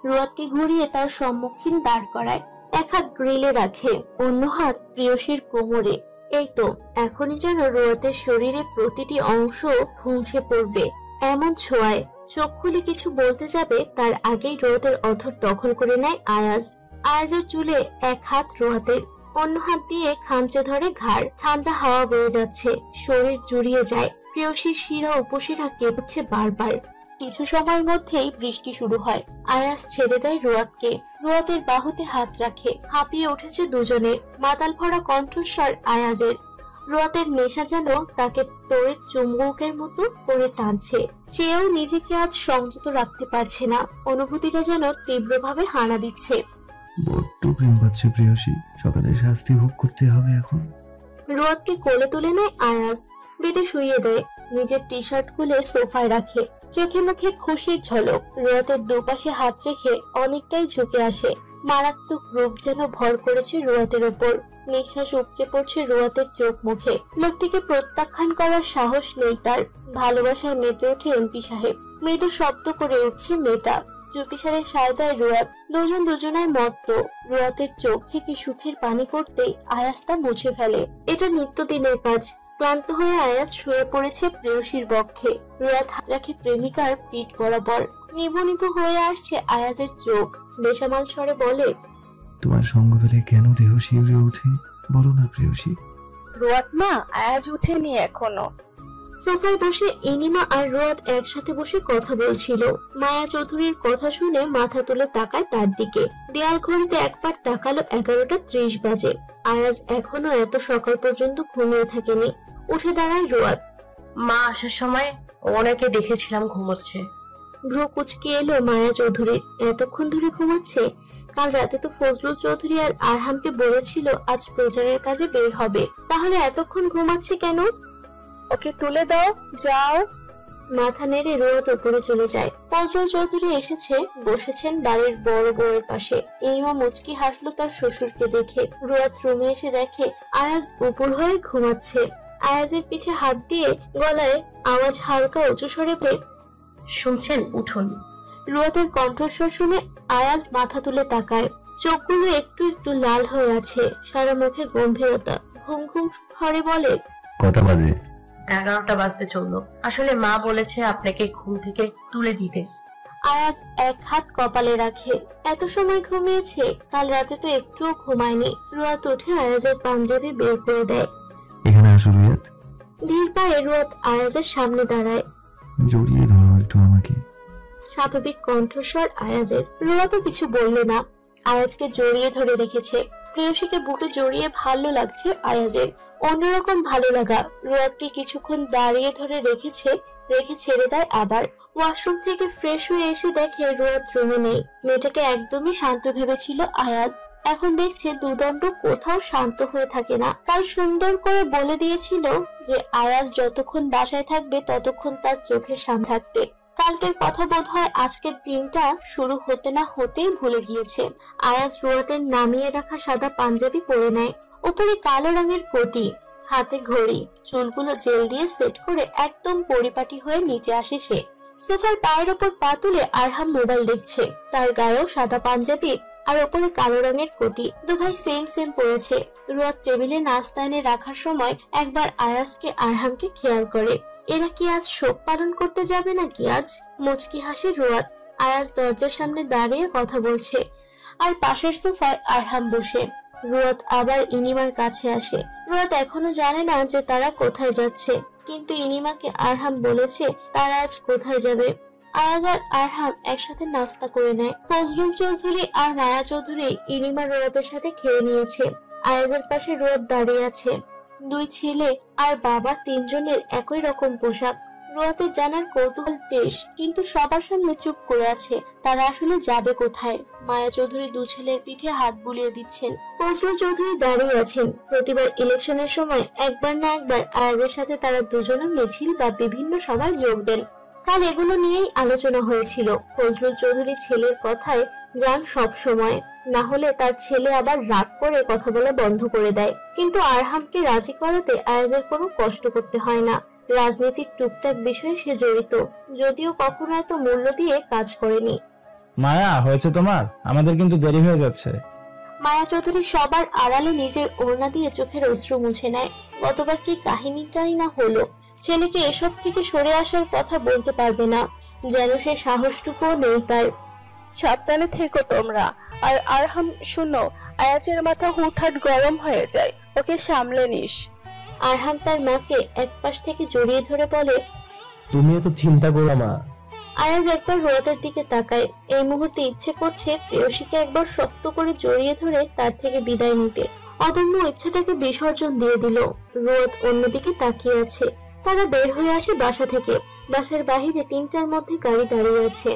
রুয়াতকে ঘুরিয়ে তার সম্মুখীন দাঁড় করায়। এক হাত গ্রিলে রাখে, অন্য হাত প্রেয়সীর কোমরে। এই তো এখনই যেন রোয়াতের শরীরে প্রতিটি অংশ ধুঁসে পড়বে এমন ছোঁয়ায়। চোখ খুলে কিছু বলতে যাবে তার আগেই রোয়াতের অধর দখল করে নেয় আয়াজ। আয়াজের চুলে এক হাত রোয়াতের, অন্য হাত দিয়ে খামচে ধরে ঘাড়। ঠান্ডা হাওয়া বয়ে যাচ্ছে, শরীর জুড়িয়ে যায়। প্রেয়সীর শিরা উপশিরা কেঁপছে বারবার। কিছু সময়ের মধ্যেই বৃষ্টি শুরু হয়। আয়াজ ছেড়ে দেয় রোয়াতকে, রোয়াতের বাহুতে হাত রাখে। হাঁপিয়ে উঠেছে দুজনে। মাতাল ভরা কণ্ঠস্বর আয়াজের। রোয়াতের নেশা যেন তাকে তড়িৎ চুম্বকের মতো করে টানছে। চেয়েও নিজেকে আজ সংযত রাখতে পারছে না। অনুভূতিটা যেন তীব্রভাবে হানা দিচ্ছে। বড্ড প্রেম পাচ্ছে প্রেয়সী, সকালে শাস্তি ভোগ করতে হবে এখন। রোয়াতকে কোলে তুলে নেয় আয়াজ, বেডে শুইয়ে দেয়। নিজের টি শার্ট খুলে সোফায় রাখে। চোখে মুখে খুশির ঝলক। রোয়াতের দুপাশে হাত রেখে অনেকটাই ঝুঁকে আসে। মারাত্মক রূপ যেন ভর করেছে রোয়াতের ওপর। নিঃশ্বাস উপচে পড়ছে রোয়াতের চোখ মুখে। লোকটিকে প্রত্যাখ্যান করার সাহস নেই তার। ভালোবাসায় মেতে ওঠে এমপি সাহেব। মৃদু শব্দ করে উঠছে মেয়েটা। চুপিসারে সায় দেয় রোয়াত। দুজন দুজনায় মত্ত। রোয়াতের চোখ থেকে সুখের পানি পড়তেই আয়াজ তা মুছে ফেলে। এটা নিত্যদিনের কাজ। ক্লান্ত হয়ে আয়াজ শুয়ে পড়েছে প্রেয়সীর বক্ষে। রোয়াত হাত রাখে প্রেমিকার পিঠ বরাবর। নিভু নিভু হয়ে আসছে আয়াজের চোখ। বেসামাল স্বরে বলে, তোমার সঙ্গ পেলে কেন দেহ শিউরে ওঠে বলো না প্রেয়সী। রোয়াত মা, আয়াজ উঠেনি এখনো। সোফায় বসে ইনিমা আর রোয়াত একসাথে বসে কথা বলছিল। মায়া চৌধুরীর কথা শুনে মাথা তুলে তাকায় তার দিকে। দেয়াল ঘড়িতে একবার তাকালো 11:30 বাজে। আয়াজ এখনো এত সকাল পর্যন্ত ঘুমিয়ে থাকেনি। উঠে দাঁড়ায় রোয়াত। মা আসার সময় ওনাকে দেখেছিলাম ঘুমোচ্ছে। ভ্রু কুচকে এলো মায়া চৌধুরীর। এতক্ষণ ধরে ঘুমাচ্ছে? কাল রাতে তো ফজলুল চৌধুরী আর আরহামকে বলেছিল আজ প্রচারের কাজে বের হবে। তাহলে এতক্ষণ ঘুমাচ্ছে কেন? ওকে তুলে দাও, যাও। মাথা নেড়ে রোয়াত উপরে চলে যায়। ফজলুল চৌধুরী এসেছে, বসেছেন বাড়ির বড় বউয়ের পাশে। ইমা মুচকি হাসলো তার শ্বশুরকে দেখে। রোয়াত রুমে এসে দেখে আয়াজ উপর হয়ে ঘুমাচ্ছে। আয়াজের পিঠে হাত দিয়ে গলায় আওয়াজ হালকা উঁচু স্বরে বলে, শুনছেন, উঠুন। রোয়াতের কণ্ঠস্বর শুনে আয়াজ মাথা তুলে তাকায়। চোখগুলো একটু একটু লাল হয়ে আছে, সারা মুখে গম্ভীরতা। ঘুম ঘুম স্বরে বলে, কটা বাজে? 11টা বাজতে চললো। আসলে মা বলেছে আপনাকে ঘুম থেকে তুলে দিতে। আয়াজ এক হাত কপালে রাখে। এত সময় ঘুমিয়েছে? কাল রাতে তো একটুও ঘুমায়নি। রোয়াত উঠে আয়াজের পাঞ্জাবি বের করে দেয়। এখানে আসো রোয়াত। ধীর পায়ে রোয়াত আয়াজের সামনে দাঁড়ায়। জড়িয়ে ধরো একটু আমাকে। স্বাভাবিক কণ্ঠস্বর আয়াজের। রোয়াতও কিছু বলল না। আয়াজকে জড়িয়ে ধরে রেখেছে। প্রেয়সীকে বুকে জড়িয়ে ভালো লাগছে আয়াজের। অন্যরকম ভালো লাগা। রোয়াতকে কিছুক্ষণ দাঁড়িয়ে ধরে রেখে ছেড়ে দেয় আবার। ওয়াশরুম থেকে ফ্রেশ হয়ে এসে দেখে রোয়াত রুমে নেই। মেয়েটাকে একদমই শান্ত ভেবেছিল আয়াজ। এখন দেখছে দুদণ্ড কোথাও শান্ত হয়ে থাকে না। কাল সুন্দর করে বলে দিয়েছিল যে আয়াজ যতক্ষণ বাসায় থাকবে ততক্ষণ তার চোখের সামনে থাকবে। কালকের কথা বোধহয় আজকের দিনটা শুরু হতে না হতেই ভুলে গিয়েছে। আয়াজ রোয়াতের নামিয়ে রাখা সাদা পাঞ্জাবি পরে নেয়। উপরে কালো রঙের কোটি, হাতে ঘড়ি। চুলগুলো জেল দিয়ে সেট করে একদম পরিপাটি হয়ে নিচে আসে সে। সোফার পায়ের ওপর পা তুলে আরহাম মোবাইল দেখছে। তার গায়েও সাদা পাঞ্জাবি আর ওপরে কালো রঙের কোটি। দুভাই সেম সেম পরেছে। রোয়াত টেবিলে নাস্তা এনে রাখার সময় একবার আয়াজকে আরহামকে খেয়াল করে। এরা কি আজ শোক পালন করতে যাবে নাকি আজ? মুচকি হাসে রোয়াত। আয়াজ দরজার সামনে দাঁড়িয়ে কথা বলছে আর পাশের সোফায় আরহাম বসে। রোয়াত আবার ইনিমার কাছে আসে। রোয়াত এখনো জানে না যে তারা কোথায় যাচ্ছে, কিন্তু ইনিমাকে আরহাম বলেছে তারা আজ কোথায় যাবে। আয়াজ আর আরহাম একসাথে নাস্তা করে নেয়। ফজলুল চৌধুরী আর মায়া চৌধুরী ইনিমা রোয়াতের সাথে খেয়ে নিয়েছে। আয়াজের পাশে রোয়াত দাঁড়িয়ে আছে। দুই ছেলে আর বাবা তিনজনের একই রকম পোশাক। রোয়াতের জানার কৌতূহল বেশ, কিন্তু সবার সামনে চুপ করে আছে। তারা আসলে যাবে কোথায়? মায়া চৌধুরী দু ছেলের পিঠে হাত বুলিয়ে দিচ্ছেন। ফজলুল চৌধুরী দাঁড়িয়ে আছেন। প্রতিবার ইলেকশনের সময় একবার না একবার আয়াজের সাথে তারা দুজনে মিছিল বা বিভিন্ন সভায় যোগ দেন। কাল এগুলো নিয়েই আলোচনা হয়েছিল। ফজলুল চৌধুরী ছেলের কথায় যান সব সময়, না হলে তার ছেলে আবার রাগ করে কথা বলা বন্ধ করে দেয়। কিন্তু আরহামকে রাজি করাতে আয়াজের কোনো কষ্ট করতে হয় না। রাজনীতির টুকটাক বিষয়ে সে জড়িত, যদিও কখনো এত মূল্য দিয়ে কাজ করেনি। মায়া, হয়েছে তোমার? আমাদের কিন্তু দেরি হয়ে যাচ্ছে। মায়া চৌধুরী সবার আড়ালে নিজের ওড়না দিয়ে চোখের অশ্রু মুছে নেয়। গতবার কি কাহিনীটাই না হলো, ছেলেকে এসব থেকে সরে আসার কথা বলতে পারবে না, যেন সে সাহসটুকুও নেই তার। সাবধানে থেকো তোমরা। আর আরহাম শুনো, আয়াজের মাথা হুটহাট গরম হয়ে যায়, ওকে সামলে নিস। আরহাম তার মাকে এক পাশ থেকে জড়িয়ে ধরে বলে, তুমি এত চিন্তা করো মা। আয়াজ একবার রোয়াতের দিকে তাকায়। এই মুহূর্তে ইচ্ছে করছে প্রেয়সীকে একবার শক্ত করে জড়িয়ে ধরে তার থেকে বিদায় নিতে। অদম্য ইচ্ছাটাকে বিসর্জন দিয়ে দিল। রোয়াত অন্যদিকে তাকিয়ে আছে। তারা বের হয়ে আসে বাসা থেকে। বাসার বাহিরে 3টার মধ্যে গাড়ি দাঁড়িয়ে আছে।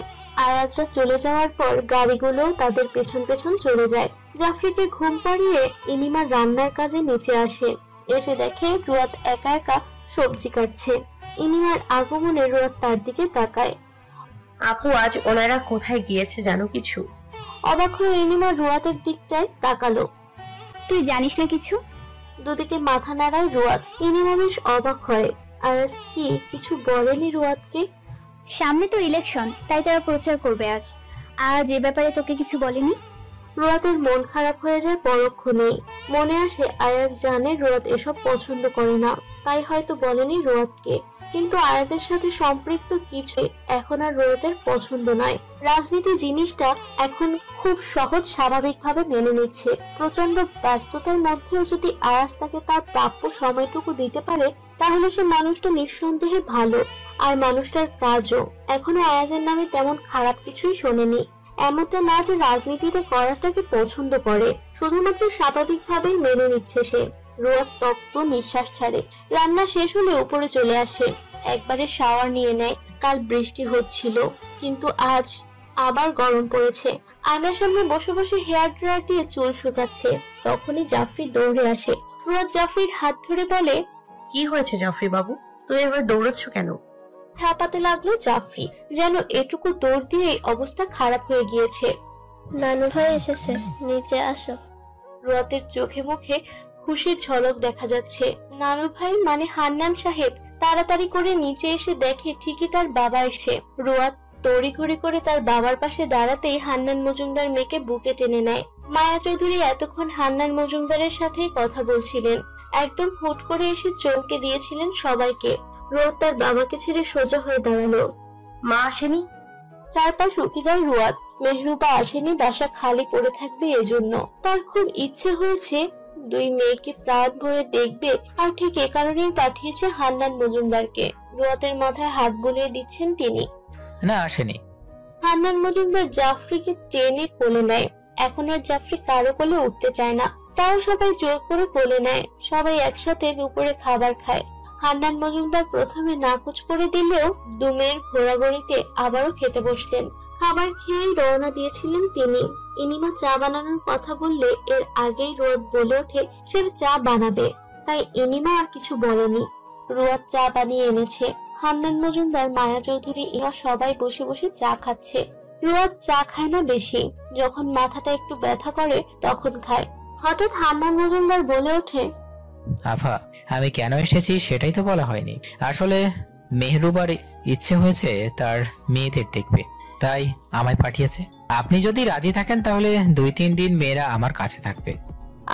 আয়াজরা চলে যাওয়ার পর গাড়িগুলো তাদের পেছন পেছন চলে যায়। জাফরিকে ঘুম পাড়িয়ে ইনিমা রান্নার কাজে নিচে আসে। এসে দেখে রোয়াত একা একা সবজি কাটছে। ইনিমার আগমনে রোয়াত তার দিকে তাকায়। আপু, আজ ওনারা কোথায় গিয়েছে জানো কিছু? অবাক হয়ে ইনিমা রোয়াতের দিকটায় তাকালো। তুই জানিস না কিছু? দুদিকে মাথা নাড়ায় রোয়াত। ইনিমা বেশ অবাক হয়। আয়াজ কি কিছু বলেনি রোয়াতকে? সামনে তো ইলেকশন, তাই তারা প্রচার করবে আজ। আজ এ ব্যাপারে তোকে কিছু বলেনি? রোয়াতের মন খারাপ হয়ে যায় পরক্ষণেই। মনে আসে আয়াজ জানে রোয়াত এসব পছন্দ করে না, তাই হয়তো বলেনি রোয়াতকে। কিন্তু আয়াজের সাথে সম্পৃক্ত কিছু এখন আর রোয়াতের পছন্দ নয়। রাজনীতি জিনিসটা এখন খুব সহজ স্বাভাবিকভাবে মেনে নিচ্ছে। প্রচন্ড ব্যস্ততার মধ্যেও যদি আয়াজ তাকে তার প্রাপ্য সময়টুকু দিতে পারে, তাহলে সে মানুষটা নিঃসন্দেহে ভালো। আর মানুষটার কাজও এখনো আয়াজের নামে তেমন খারাপ কিছুই শোনেনি। এমনটা না যে রাজনীতিতে করাটাকে পছন্দ করে, শুধুমাত্র স্বাভাবিকভাবেই মেনে নিচ্ছে সে। রোয়াত তপ্ত নিঃশ্বাস ছাড়ে। রান্না শেষ হলে উপরে চলে আসে। একবারে শাওয়ার নিয়ে নেয়। কাল বৃষ্টি হচ্ছিল, কিন্তু আজ আবার গরম পড়েছে। আয়নার সামনে বসে বসে হেয়ার ড্রায়ার দিয়ে চুল শুকাচ্ছে। তখনই জাফরি দৌড়ে আসে। রোয়াত জাফরির হাত ধরে বলে, কি হয়েছে জাফরি বাবু, তুমি এবার দৌড়াচ্ছ কেন? হাঁপাতে লাগলো জাফরি, যেন এটুকু দৌড় দিয়েই অবস্থা খারাপ হয়ে গিয়েছে। নানু ভাই এসেছে, নিচে আসো। রোয়াতের চোখে মুখে খুশির ঝলক দেখা যাচ্ছে। নানু ভাই মানে হান্নান সাহেব। তাড়াতাড়ি করে নিচে এসে দেখে ঠিকই তার বাবা এসে। রোয়াত তড়িঘড়ি করে তার বাবার পাশে দাঁড়াতেই হান্নান মজুমদার মেয়েকে বুকে টেনে নেয়। মায়া চৌধুরী এতক্ষণ হান্নান মজুমদারের সাথেই কথা বলছিলেন। একদম হুট করে এসে চমকে দিয়েছিলেন সবাইকে। রোয়াত তার বাবাকে ছেড়ে সোজা হয়ে দাঁড়ালো। মা আসেনি? চারপাশ উকি দেয় রোয়াত। মেহরুবা আসেনি, বাসা খালি পড়ে থাকবে এজন্য। তার খুব ইচ্ছে হয়েছে দুই মেয়েকে প্রাণ ভরে দেখবে, আর ঠিক এ কারণেই পাঠিয়েছে হান্নান মজুমদারকে। রোয়াতের মাথায় হাত বুলিয়ে দিচ্ছেন তিনি। না, আসেনি। হান্নান মজুমদার জাফরিকে টেনে কোলে নেয়। এখন আর জাফরি কারো কোলে উঠতে চায় না, তাও সবাই জোর করে কোলে নেয়। সবাই একসাথে দুপুরে খাবার খায়। হান্নান মজুমদার প্রথমে নাকচ করে দিলেও দুমের ঘোরাঘুরিতে আবারও খেতে বসলেন। খাবার খেয়েই রওনা দিয়েছিলেন তিনি। ইনিমা চা বানানোর কথা বললে এর আগেই রোয়াত বলে ওঠে সে চা বানাবে, তাই ইনিমা আর কিছু বলেনি। রোয়াত চা বানিয়ে এনেছে। হান্নান মজুমদার, মায়া চৌধুরী এরা সবাই বসে বসে চা খাচ্ছে। রোয়াত চা খায় না বেশি, যখন মাথাটা একটু ব্যথা করে তখন খায়। হঠাৎ হান্নান মজুমদার বলে ওঠে, আফা, আমি কেন এসেছি সেটাই তো বলা হয়নি। আসলে মেহরুবার ইচ্ছে হয়েছে তার মেয়েদের দেখবে, তাই আমায় পাঠিয়েছে। আপনি যদি রাজি থাকেন তাহলে 2-3 দিন মেয়েরা আমার কাছে থাকবে।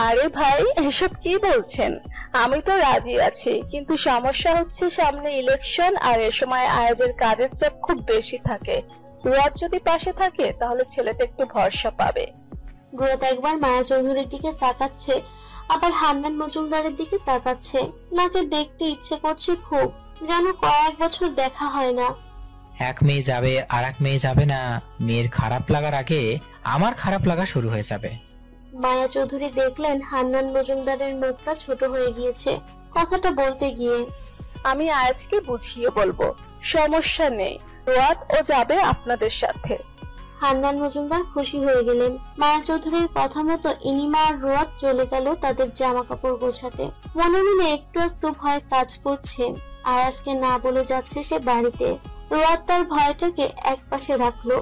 আরে ভাই, এসব কি বলছেন? আমি তো রাজি আছি, কিন্তু সমস্যা হচ্ছে সামনে ইলেকশন, আর এ সময় আয়োজের কাজের চাপ খুব বেশি থাকে। রোয়াত যদি পাশে থাকে তাহলে ছেলেটা একটু ভরসা পাবে। রোয়াত একবার মায়া চৌধুরীর দিকে তাকাচ্ছে, আবার হান্নান মজুমদারের দিকে তাকাচ্ছে। মাকে দেখতে ইচ্ছে করছে খুব, যেন কয়েক বছর দেখা হয় না। এক মেয়ে যাবে আর এক মেয়ে যাবে না, মেয়ের খারাপ লাগার আগে আমার খারাপ লাগা শুরু হয়ে যাবে। মায়া চৌধুরী দেখলেন হান্নান মজুমদারের মুখটা ছোট হয়ে গিয়েছে। কথাটা বলতে গিয়ে, আমি আজকে বুঝিয়ে বলবো, সমস্যা নেই, রোয়াত ও যাবে আপনাদের সাথে। হান্নান মজুমদার খুশি হয়ে গেলেন। মায়া চৌধুরীর কথা মতো ইনিমা আর রোয়াত চলে গেল তাদের জামা কাপড় গোছাতে। মনে মনে একটু একটু ভয় কাজ করছে। আয়াজকে না বলে যাচ্ছে সে বাড়িতে। রোয়াত তার ভয়টাকে এক পাশে রাখলো।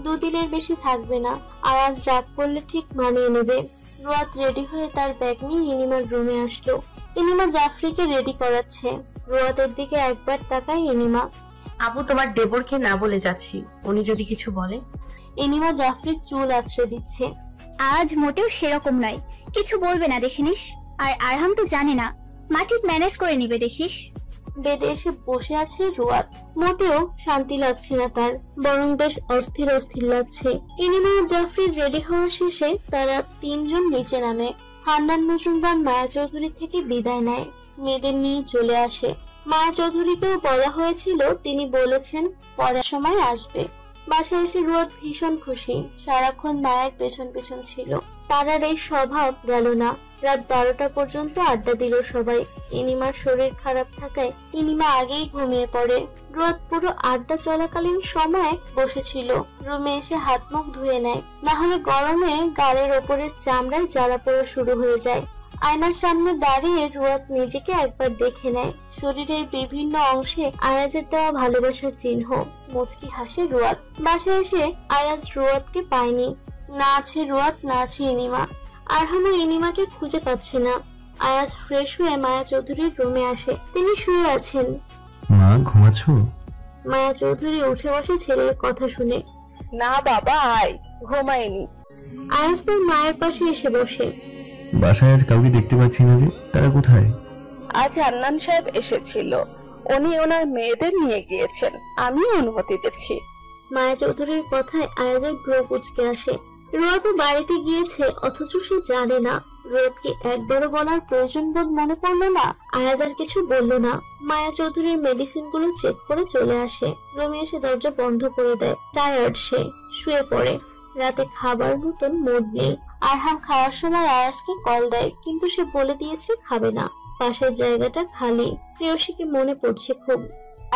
2 দিনের বেশি থাকবে না। আয়াজ রাগ করলে ঠিক মানিয়ে নেবে। রোয়াত রেডি হয়ে তার ব্যাগ নিয়ে ইনিমার রুমে আসলো। ইনিমা জাফরিকে রেডি করাচ্ছে। রোয়াতের দিকে একবার তাকায় ইনিমা। আপু, তোমার দেবরকে না বলে যাচ্ছি, উনি যদি কিছু বলে। ইনিমা জাফরির চুল আছড়ে দিচ্ছে। আজ মোটেও সেরকম নয়, কিছু বলবে না দেখিনিস। আর আরহাম তো জানে না, মা ঠিক ম্যানেজ করে নিবে দেখিস। বেডে এসে বসে আছে রুয়াদ। মোটেও শান্তি লাগছে না তার, বরং বেশ অস্থির অস্থির লাগছে। ইনিমা ও জাফরির রেডি হওয়া শেষে তারা তিনজন নিচে নামে। হান্নান মজুমদার মায়া চৌধুরী থেকে বিদায় নেয়, মেয়েদের নিয়ে চলে আসে। মায়া চৌধুরীকেও বলা হয়েছিল, তিনি বলেছেন পরের সময় আসবে। বাসায় এসে রুয়াদ ভীষণ খুশি, সারাক্ষণ মায়ের পেছন পেছন ছিল। তার আর এই স্বভাব গেল না। রাত 12টা পর্যন্ত আড্ডা দিল সবাই। ইনিমার শরীর খারাপ থাকায় ইনিমা আগেই ঘুমিয়ে পড়ে। রোদ পুরো আড্ডা চলাকালীন সময় বসেছিল। রুমে এসে হাত মুখ ধুয়ে নেয়, না হলে গরমে গালের ওপরের চামড়ায় জ্বালা পোড়া শুরু হয়ে যায়। আয়নার সামনে দাঁড়িয়ে রুয়াদ নিজেকে একবার দেখে নেয়। শরীরের বিভিন্ন অংশে আয়াজের দেওয়া ভালোবাসার চিহ্ন। মুচকি হাসে রুয়াদ। বাসায় এসে আয়াজ রুয়াদকে পায়নি। না আছে রুয়াদ, না আছে ইনিমা। আরহামও ইনিমাকে খুঁজে পাচ্ছে না। আয়াজ ফ্রেশ হয়ে মায়া চৌধুরীর রুমে আসে। তিনি শুয়ে আছেন। মা ঘুমাচ্ছ? মায়া চৌধুরী উঠে বসে ছেলের কথা শুনে। না বাবা, আয়, ঘুমাইনি। আয়াজ তার মায়ের পাশে এসে বসে। বাসায় আজ কাউকে দেখতে পাচ্ছি না যে, তারা কোথায়? আজ আন্নান সাহেব এসেছিল, উনি ওনার মেয়েদের নিয়ে গিয়েছেন, আমি অনুমতি দিচ্ছি। মায়া চৌধুরীর কথায় আয়াজের ভ্রু কুঁচকে আসে। রোদ বাড়িতে গিয়েছে, অথচ সে জানে না। রোদকে একবারও বলার প্রয়োজন বোধ মনে পড়লো না। আয়াজ আর কিছু বলল না। মায়া চৌধুরীর মেডিসিন গুলো চেক করে চলে আসে। রুমে এসে দরজা বন্ধ করে দেয়। টায়ার্ড সে, শুয়ে পড়ে। রাতে খাবার মতন মুড নেই। আরহাম খাওয়ার সময় আয়াজকে কল দেয়, কিন্তু সে বলে দিয়েছে খাবে না। পাশের জায়গাটা খালি। প্রেয়সীকে মনে পড়ছে খুব।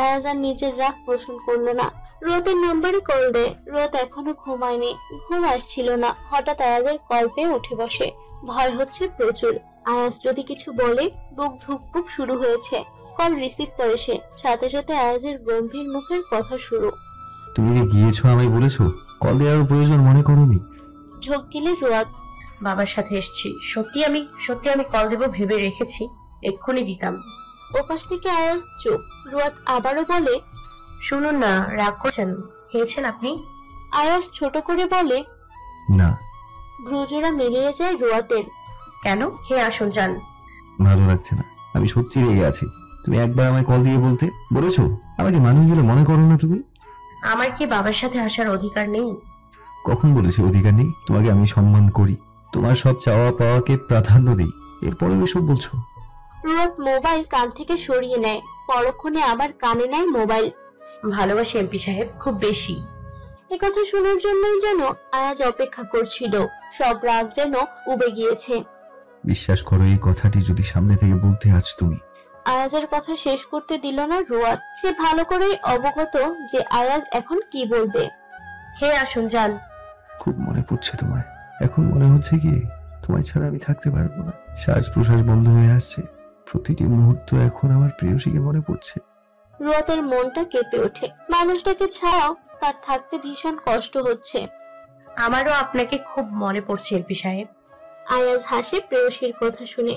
আয়াজ আর নিজের রাগ পোষণ করলো না। রোদের নাম্বারে কল দেয়। রোদ এখনো ঘুমায়নি, ঘুম আসছিল না। হঠাৎ আয়াজের কল পেয়ে উঠে বসে। ভয় হচ্ছে প্রচুর। আয়াজ যদি কিছু বলে, বুক ধুকপুক শুরু হয়েছে। কল রিসিভ করে সে। সাথে সাথে আয়াজের গম্ভীর মুখের কথা শুরু। তুমি যে গিয়েছো আমায় বলেছো, কল দেওয়ার প্রয়োজন মনে করোনি? ঝোঁক দিলে রোয়াদ। বাবার সাথে এসেছি, সত্যি আমি কল দেবো ভেবে রেখেছি, এক্ষুনি দিতাম। ওপাশ থেকে আয়াজ চুপ। রোয়াদ আবারও বলে, শুনুন না, রাগ করছেন? খেয়েছেন আপনি? আয়াজ ছোট করে বলে, না। ভ্রুজোড়া মিলিয়ে যায় রোয়াদের। কেন? খেয়ে আসুন, যান। ভালো লাগছে না, আমি সত্যি রেগে আছি। তুমি একবার আমায় কল দিয়ে বলেছো আমাকে মানুষ বলে মনে করো না তুমি? আমার কি বাবার সাথে আসার অধিকার নেই? কখন বলেছি অধিকার নেই? তোমাকে আমি সম্মান করি, তোমার সব চাওয়া পাওয়াকে প্রাধান্য দিই, এরপরেও এসব বলছো? রোয়াদ মোবাইল কান থেকে সরিয়ে নেয়। পরক্ষণে আবার কানে নেয় মোবাইল। ভালোবাসি এমপি সাহেব, খুব বেশি। একথা শোনার জন্যই যেন আয়াজ অপেক্ষা করছিল। সব রাগ যেন উবে গিয়েছে। বিশ্বাস করো, এই কথাটি যদি সামনে থেকে বলতে আজ তুমি। আয়াজের কথা শেষ করতে দিল না রোয়াদ। সে ভালো করেই অবগত যে আয়াজ এখন কি বলবে। খেয়ে আসুন, যান। খুব মনে পড়ছে তোমায়। এখন মনে হচ্ছে কি তোমায় ছাড়া আমি থাকতে পারবো না। শ্বাস প্রশ্বাস বন্ধ হয়ে আসছে। প্রতিটি মুহূর্ত এখন আমার প্রেয়সীকে মনে পড়ছে। রোয়াদের মনটা কেঁপে ওঠে। মানুষটাকে ছাড়াও তার থাকতে ভীষণ কষ্ট হচ্ছে। আমারও আপনাকে খুব মনে পড়ছে এমপি সাহেব। আয়াজ হাসে প্রেয়সীর কথা শুনে।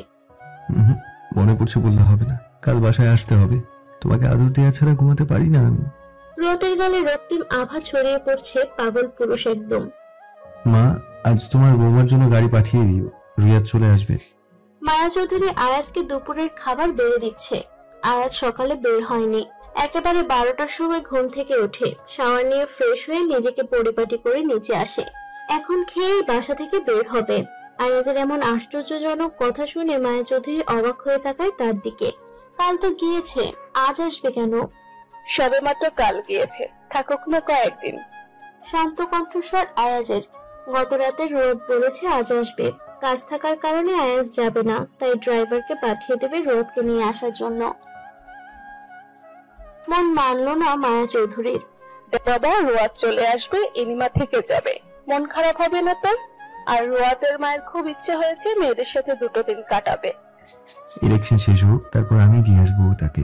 মনে পড়ছে বললে হবে না, কাল বাসায় আসতে হবে। তোমাকে আদর দেওয়া ছাড়া ঘুমাতে পারি না আমি। রোদের গালে রক্তিম আভা ছড়িয়ে পড়ছে, পাগল পুরুষ একদম। মা, আজ তোমার বৌমার জন্য গাড়ি পাঠিয়ে দিও, রিয়াদ চলে আসবে। মায়া চৌধুরী আয়াজকে দুপুরের খাবার বেড়ে দিচ্ছে। আয়াজ সকালে বের হয়নি। একেবারে 12টার সময় ঘুম থেকে উঠে শাওয়ার নিয়ে ফ্রেশ হয়ে নিজেকে পরিপাটি করে নিচে আসে। এখন খেয়ে বাসা থেকে বের হবে। আয়াজের এমন আশ্চর্যজনক কথা শুনে মায়া চৌধুরী অবাক হয়ে তাকায় তার দিকে। কাল তো গিয়েছে, আজ আসবে কেন? সবে মাত্র কাল গিয়েছে, থাকুক না কয়েকদিন। শান্ত কণ্ঠস্বর আয়াজের। গত রাতে রোদ বলেছে আজ আসবে। কাজ থাকার কারণে আয়াজ যাবে না, তাই ড্রাইভারকে পাঠিয়ে দেবে রোদকে নিয়ে আসার জন্য। মন মানলো না মায়া চৌধুরীর। বাবা, রোয়াদ চলে আসবে, ইনিমা থেকে যাবে, মন খারাপ হবে না তোর? আর রোয়াদের মায়ের খুব ইচ্ছে হয়েছে মেয়েদের সাথে 2 দিন কাটাবে। ইলেকশন শেষ হোক, তারপর আমি দিয়ে আসবো তাকে।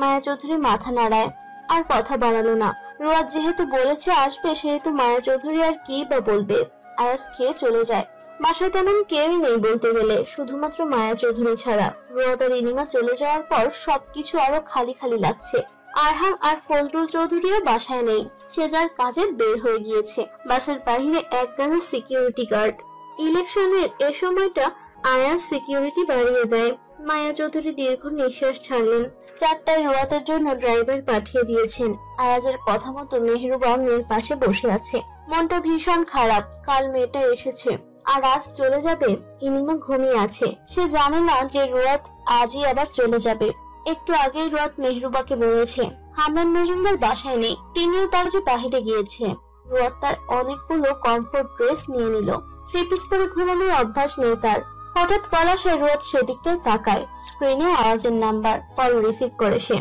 মায়া চৌধুরী মাথা নাড়ায়, আর কথা বাড়ালো না। রোয়াদ যেহেতু বলেছে আসবে, সেহেতু মায়া চৌধুরী আর কি বা বলবে। আয়াজ খেয়ে চলে যায়। বাসায় তেমন কেউই নেই বলতে গেলে, শুধুমাত্র মায়া চৌধুরী ছাড়া। রোয়াদ আর ইনিমা চলে যাওয়ার পর সবকিছু আরো খালি খালি লাগছে। আরহাম আর ফজলুল চৌধুরীও বাসায় নেই। সে যার কাজে বের হয়ে গিয়েছে। বাসার বাইরে এক গাদা সিকিউরিটি গার্ড। ইলেকশনের এ সময়টা আয়াজ সিকিউরিটি বাড়িয়ে দেয়। মায়া চৌধুরী দীর্ঘ নিঃশ্বাস ছাড়লেন। 4টায় রোয়াতের জন্য ড্রাইভার পাঠিয়ে দিয়েছেন। আয়াজের কথা মতো মেহরুবা মেয়ের পাশে বসে আছে। মনটা ভীষণ খারাপ। কাল মেয়েটা এসেছে আর আজ চলে যাবে। ইনিমা ঘুমিয়ে আছে। সে জানে না যে রোয়াত আজই আবার চলে যাবে। একটু আগেই রোয়াত মেহরুবাকে বলেছে হান্নান মজুমদার বাসায় নেই, তিনিও তার যে বাহিরে গিয়েছে। রোয়াত তার অনেকগুলো কমফোর্ট ড্রেস নিয়ে নিল। থ্রি পিস পরে ঘুমানোর অভ্যাস নেই তার। হঠাৎ কলাশে রোয়াত সেদিকটায় তাকায়। স্ক্রিনে আয়াজের নাম্বার। কল রিসিভ করে সে।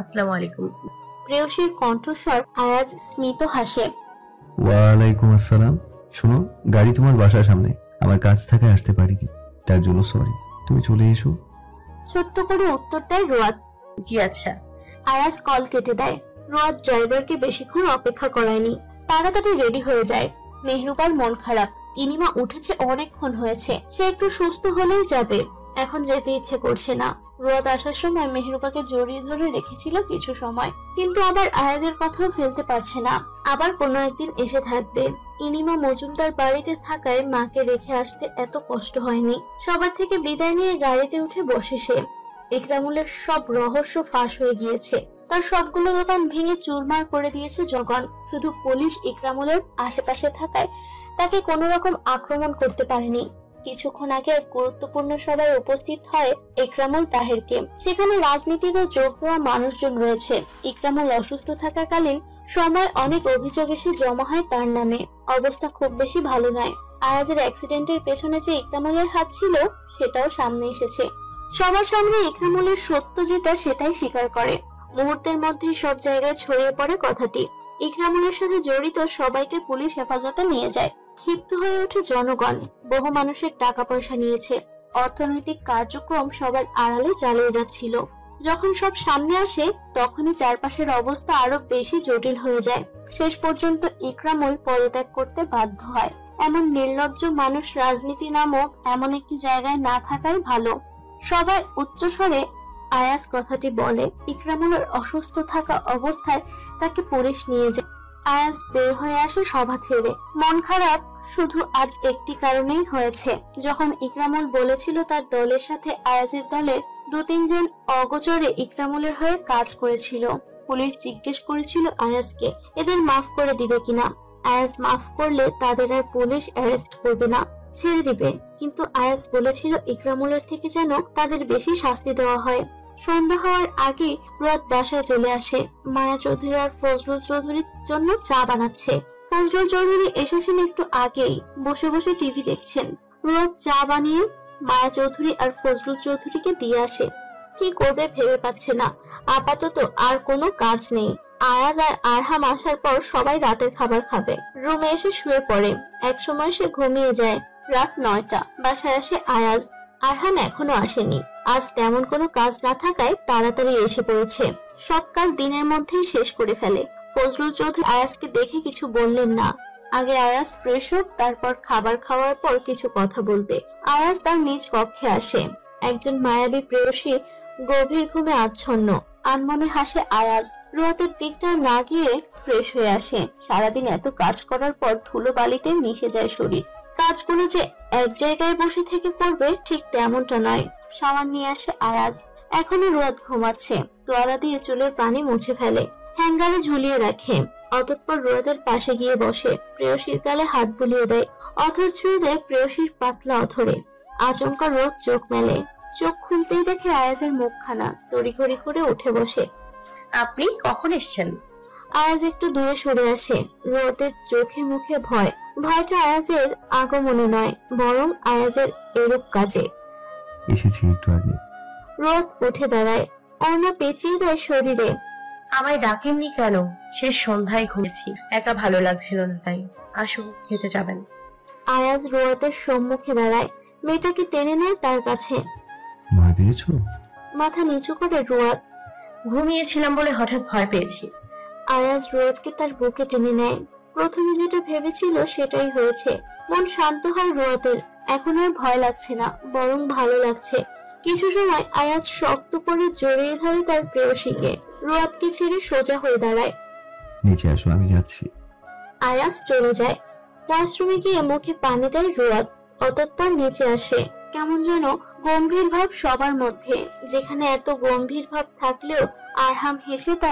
আসসালামু আলাইকুম। প্রেয়সীর কণ্ঠস্বর। আয়াজ স্মিত হাসে। ওয়ালাইকুম আসসালাম। শোনো, গাড়ি তোমার বাসার সামনে, আমার কাছ থেকে আসতে পারিনি, তার জন্য সরি। তুমি চলে এসো। ছোট্ট করে উত্তর দেয় রোয়াত। জি আচ্ছা। আয়াজ কল কেটে দেয়। রোয়াত ড্রাইভারকে বেশিক্ষণ অপেক্ষা করায়নি, তাড়াতাড়ি রেডি হয়ে যায়। মেহরুবার মন খারাপ। ইনিমা উঠেছে অনেকক্ষণ হয়েছে, সে একটু সুস্থ হলেই যাবে। এখন যেতে ইচ্ছে করছে না। রোয়াত আসার সময় মেহরুবাকে জড়িয়ে ধরে রেখেছিল কিছু সময়, কিন্তু আবার আয়াজের কথাও ফেলতে পারছে না। আবার কোনো একদিন এসে থাকবে। ইনিমা মজুমদার বাড়িতে থাকায় মাকে রেখে আসতে এত কষ্ট হয়নি। সবার থেকে বিদায় নিয়ে গাড়িতে উঠে বসে সে। ইকরামুলের সব রহস্য ফাঁস হয়ে গিয়েছে। তার সবগুলো দোকান ভেঙে চুরমার করে দিয়েছে জগন। শুধু পুলিশ ইকরামুলের আশেপাশে থাকায় তাকে কোনো রকম আক্রমণ করতে পারেনি। কিছুক্ষণ আগে এক গুরুত্বপূর্ণ সভায় উপস্থিত হয় ইকরামুল তাহেরকে। সেখানে রাজনীতিতে যোগ দেওয়া মানুষজন রয়েছে। ইকরামুল অসুস্থ থাকাকালীন সময় অনেক অভিযোগ এসে জমা হয় তার নামে। অবস্থা খুব বেশি ভালো নয়। আয়াজের অ্যাক্সিডেন্টের পেছনে যে ইকরামুলের হাত ছিল সেটাও সামনে এসেছে। সবার সামনে ইকরামুলের সত্য যেটা সেটাই স্বীকার করে। মুহূর্তের মধ্যেই সব জায়গায় ছড়িয়ে পড়ে কথাটি। ইকরামুলের সাথে জড়িত সবাইকে পুলিশ হেফাজতে নিয়ে যায়। ক্ষিপ্ত হয়ে ওঠে জনগণ। বহু মানুষের টাকা পয়সা নিয়েছে। অর্থনৈতিক কার্যক্রম সবার আড়ালে চালিয়ে যাচ্ছিল। যখন সব সামনে আসে তখনই চারপাশের অবস্থা আরো বেশি জটিল হয়ে যায়। শেষ পর্যন্ত ইকরামুল পদত্যাগ করতে বাধ্য হয়। এমন নির্লজ্জ মানুষ রাজনীতি নামক এমন একটি জায়গায় না থাকাই ভালো। সবাই উচ্চস্বরে আয়াজ কথাটি বলে। ইকরামুলের অসুস্থ থাকা অবস্থায় তাকে পুলিশ নিয়ে যায়। আয়াজ বের হয়ে আসে সভা ছেড়ে। মন খারাপ শুধু আজ একটি কারণেই হয়েছে। যখন ইকরামুল বলেছিল তার দলের সাথে আয়াজের দলের 2-3 জন অগোচরে ইকরামুলের হয়ে কাজ করেছিল। পুলিশ জিজ্ঞেস করেছিল আয়াজকে এদের মাফ করে দিবে কিনা। আয়াজ মাফ করলে তাদের আর পুলিশ অ্যারেস্ট করবে না, ছেড়ে দিবে। কিন্তু আয়াজ বলেছিল ইকরামুলের থেকে যেন তাদের বেশি শাস্তি দেওয়া হয়। সন্ধ্যা হওয়ার আগে রোয়াত বাসায় চলে আসে। মায়া চৌধুরী আর ফজলুল চৌধুরীর জন্য চা বানাচ্ছে। ফজলুল চৌধুরী এসেছেন একটু আগেই, বসে বসে টিভি দেখছেন। রোয়াত চা বানিয়ে মায়া চৌধুরী আর ফজলুল চৌধুরীকে দিয়ে আসে। কি করবে ভেবে পাচ্ছে না। আপাতত আর কোনো কাজ নেই। আয়াজ আর আরহাম আসার পর সবাই রাতের খাবার খাবে। রুমে এসে শুয়ে পড়ে। এক সময় সে ঘুমিয়ে যায়। রাত 9টা। বাসায় আসে আয়াজ। আরহাম এখনো আসেনি। আজ তেমন কোনো কাজ না থাকায় তাড়াতাড়ি এসে পড়েছে। সব কাজ দিনের মধ্যেই শেষ করে ফেলে। ফজলুল চৌধুরী আয়াজকে দেখে কিছু বললেন না। আগে আয়াজ ফ্রেশ হোক, তারপর খাবার খাওয়ার পর কিছু কথা বলবে। আয়াজ তার নিজ কক্ষে আসে। একজন মায়াবী প্রেয়সী গভীর ঘুমে আচ্ছন্ন। আনমনে হাসে আয়াজ। রোয়াতের দিকটা না গিয়ে ফ্রেশ হয়ে আসে। সারাদিন এত কাজ করার পর ধুলো বালিতে মিশে যায় শরীর। কাজগুলো যে এক জায়গায় বসে থেকে করবে ঠিক তেমনটা নয়। সাবান নিয়ে আসে আয়াজ। এখনো রোয়াত ঘুমাচ্ছে। তোয়ারা দিয়ে চুলের পানি মুছে ফেলে, হ্যাঙ্গারে ঝুলিয়ে রাখে। অতঃপর রোয়াতের পাশে গিয়ে বসে। প্রেয়সীর গালে হাত বুলিয়ে দেয়। অথর ছুঁয়ে দেয় প্রেয়সীর পাতলা অথরে। আচমকা রোদ চোখ মেলে। চোখ খুলতেই দেখে আয়াজের মুখখানা। তড়িঘড়ি করে উঠে বসে। আপনি কখন এসেছেন? আয়াজ একটু দূরে সরে আসে। রোয়াতের চোখে মুখে ভয়। ভয়টা আয়াজের আগমনে নয়, বরং আয়াজের এরূপ কাজে। এসেছি একটু আগে। রোদ উঠে দাঁড়ায়। ওড়না পেঁচিয়ে দেয় শরীরে। আমায় ডাকেননি কেন? শেষ সন্ধ্যায় ঘুমেছি, একা ভালো লাগছিল না, তাই। আসুন, খেতে যাবেন। আয়াজ রোয়াতের সম্মুখে দাঁড়ায়। মেয়েটাকে টেনে নেয় তার কাছে। ভয় পেয়েছো? মাথা নিচু করে রোয়াত। ঘুমিয়েছিলাম বলে হঠাৎ ভয় পেয়েছি। আয়াজ রোয়াতকে তার বুকে টেনে নেয়। প্রথমে যেটা ভেবেছিল সেটাই হয়েছে। মন শান্ত হয় রোয়াতের। এখন আর ভয় লাগছে না, বরং ভালো লাগছে। কিছু সময় আয়াজ শক্ত করে জড়িয়ে ধরে তার প্রেয়সীকে। রোয়াতকে ছেড়ে সোজা হয়ে দাঁড়ায়। নিচে আসো, আমি যাচ্ছি। আয়াজ চলে যায়। ওয়াশরুমে গিয়ে মুখে পানি দেয় রোয়াদ। অতঃপর নিচে আসে। কেমন যেন গম্ভীর ভাব সবার মধ্যে, যেখানে এত গম্ভীর ভাব থাকলেও আরহাম হেসে তা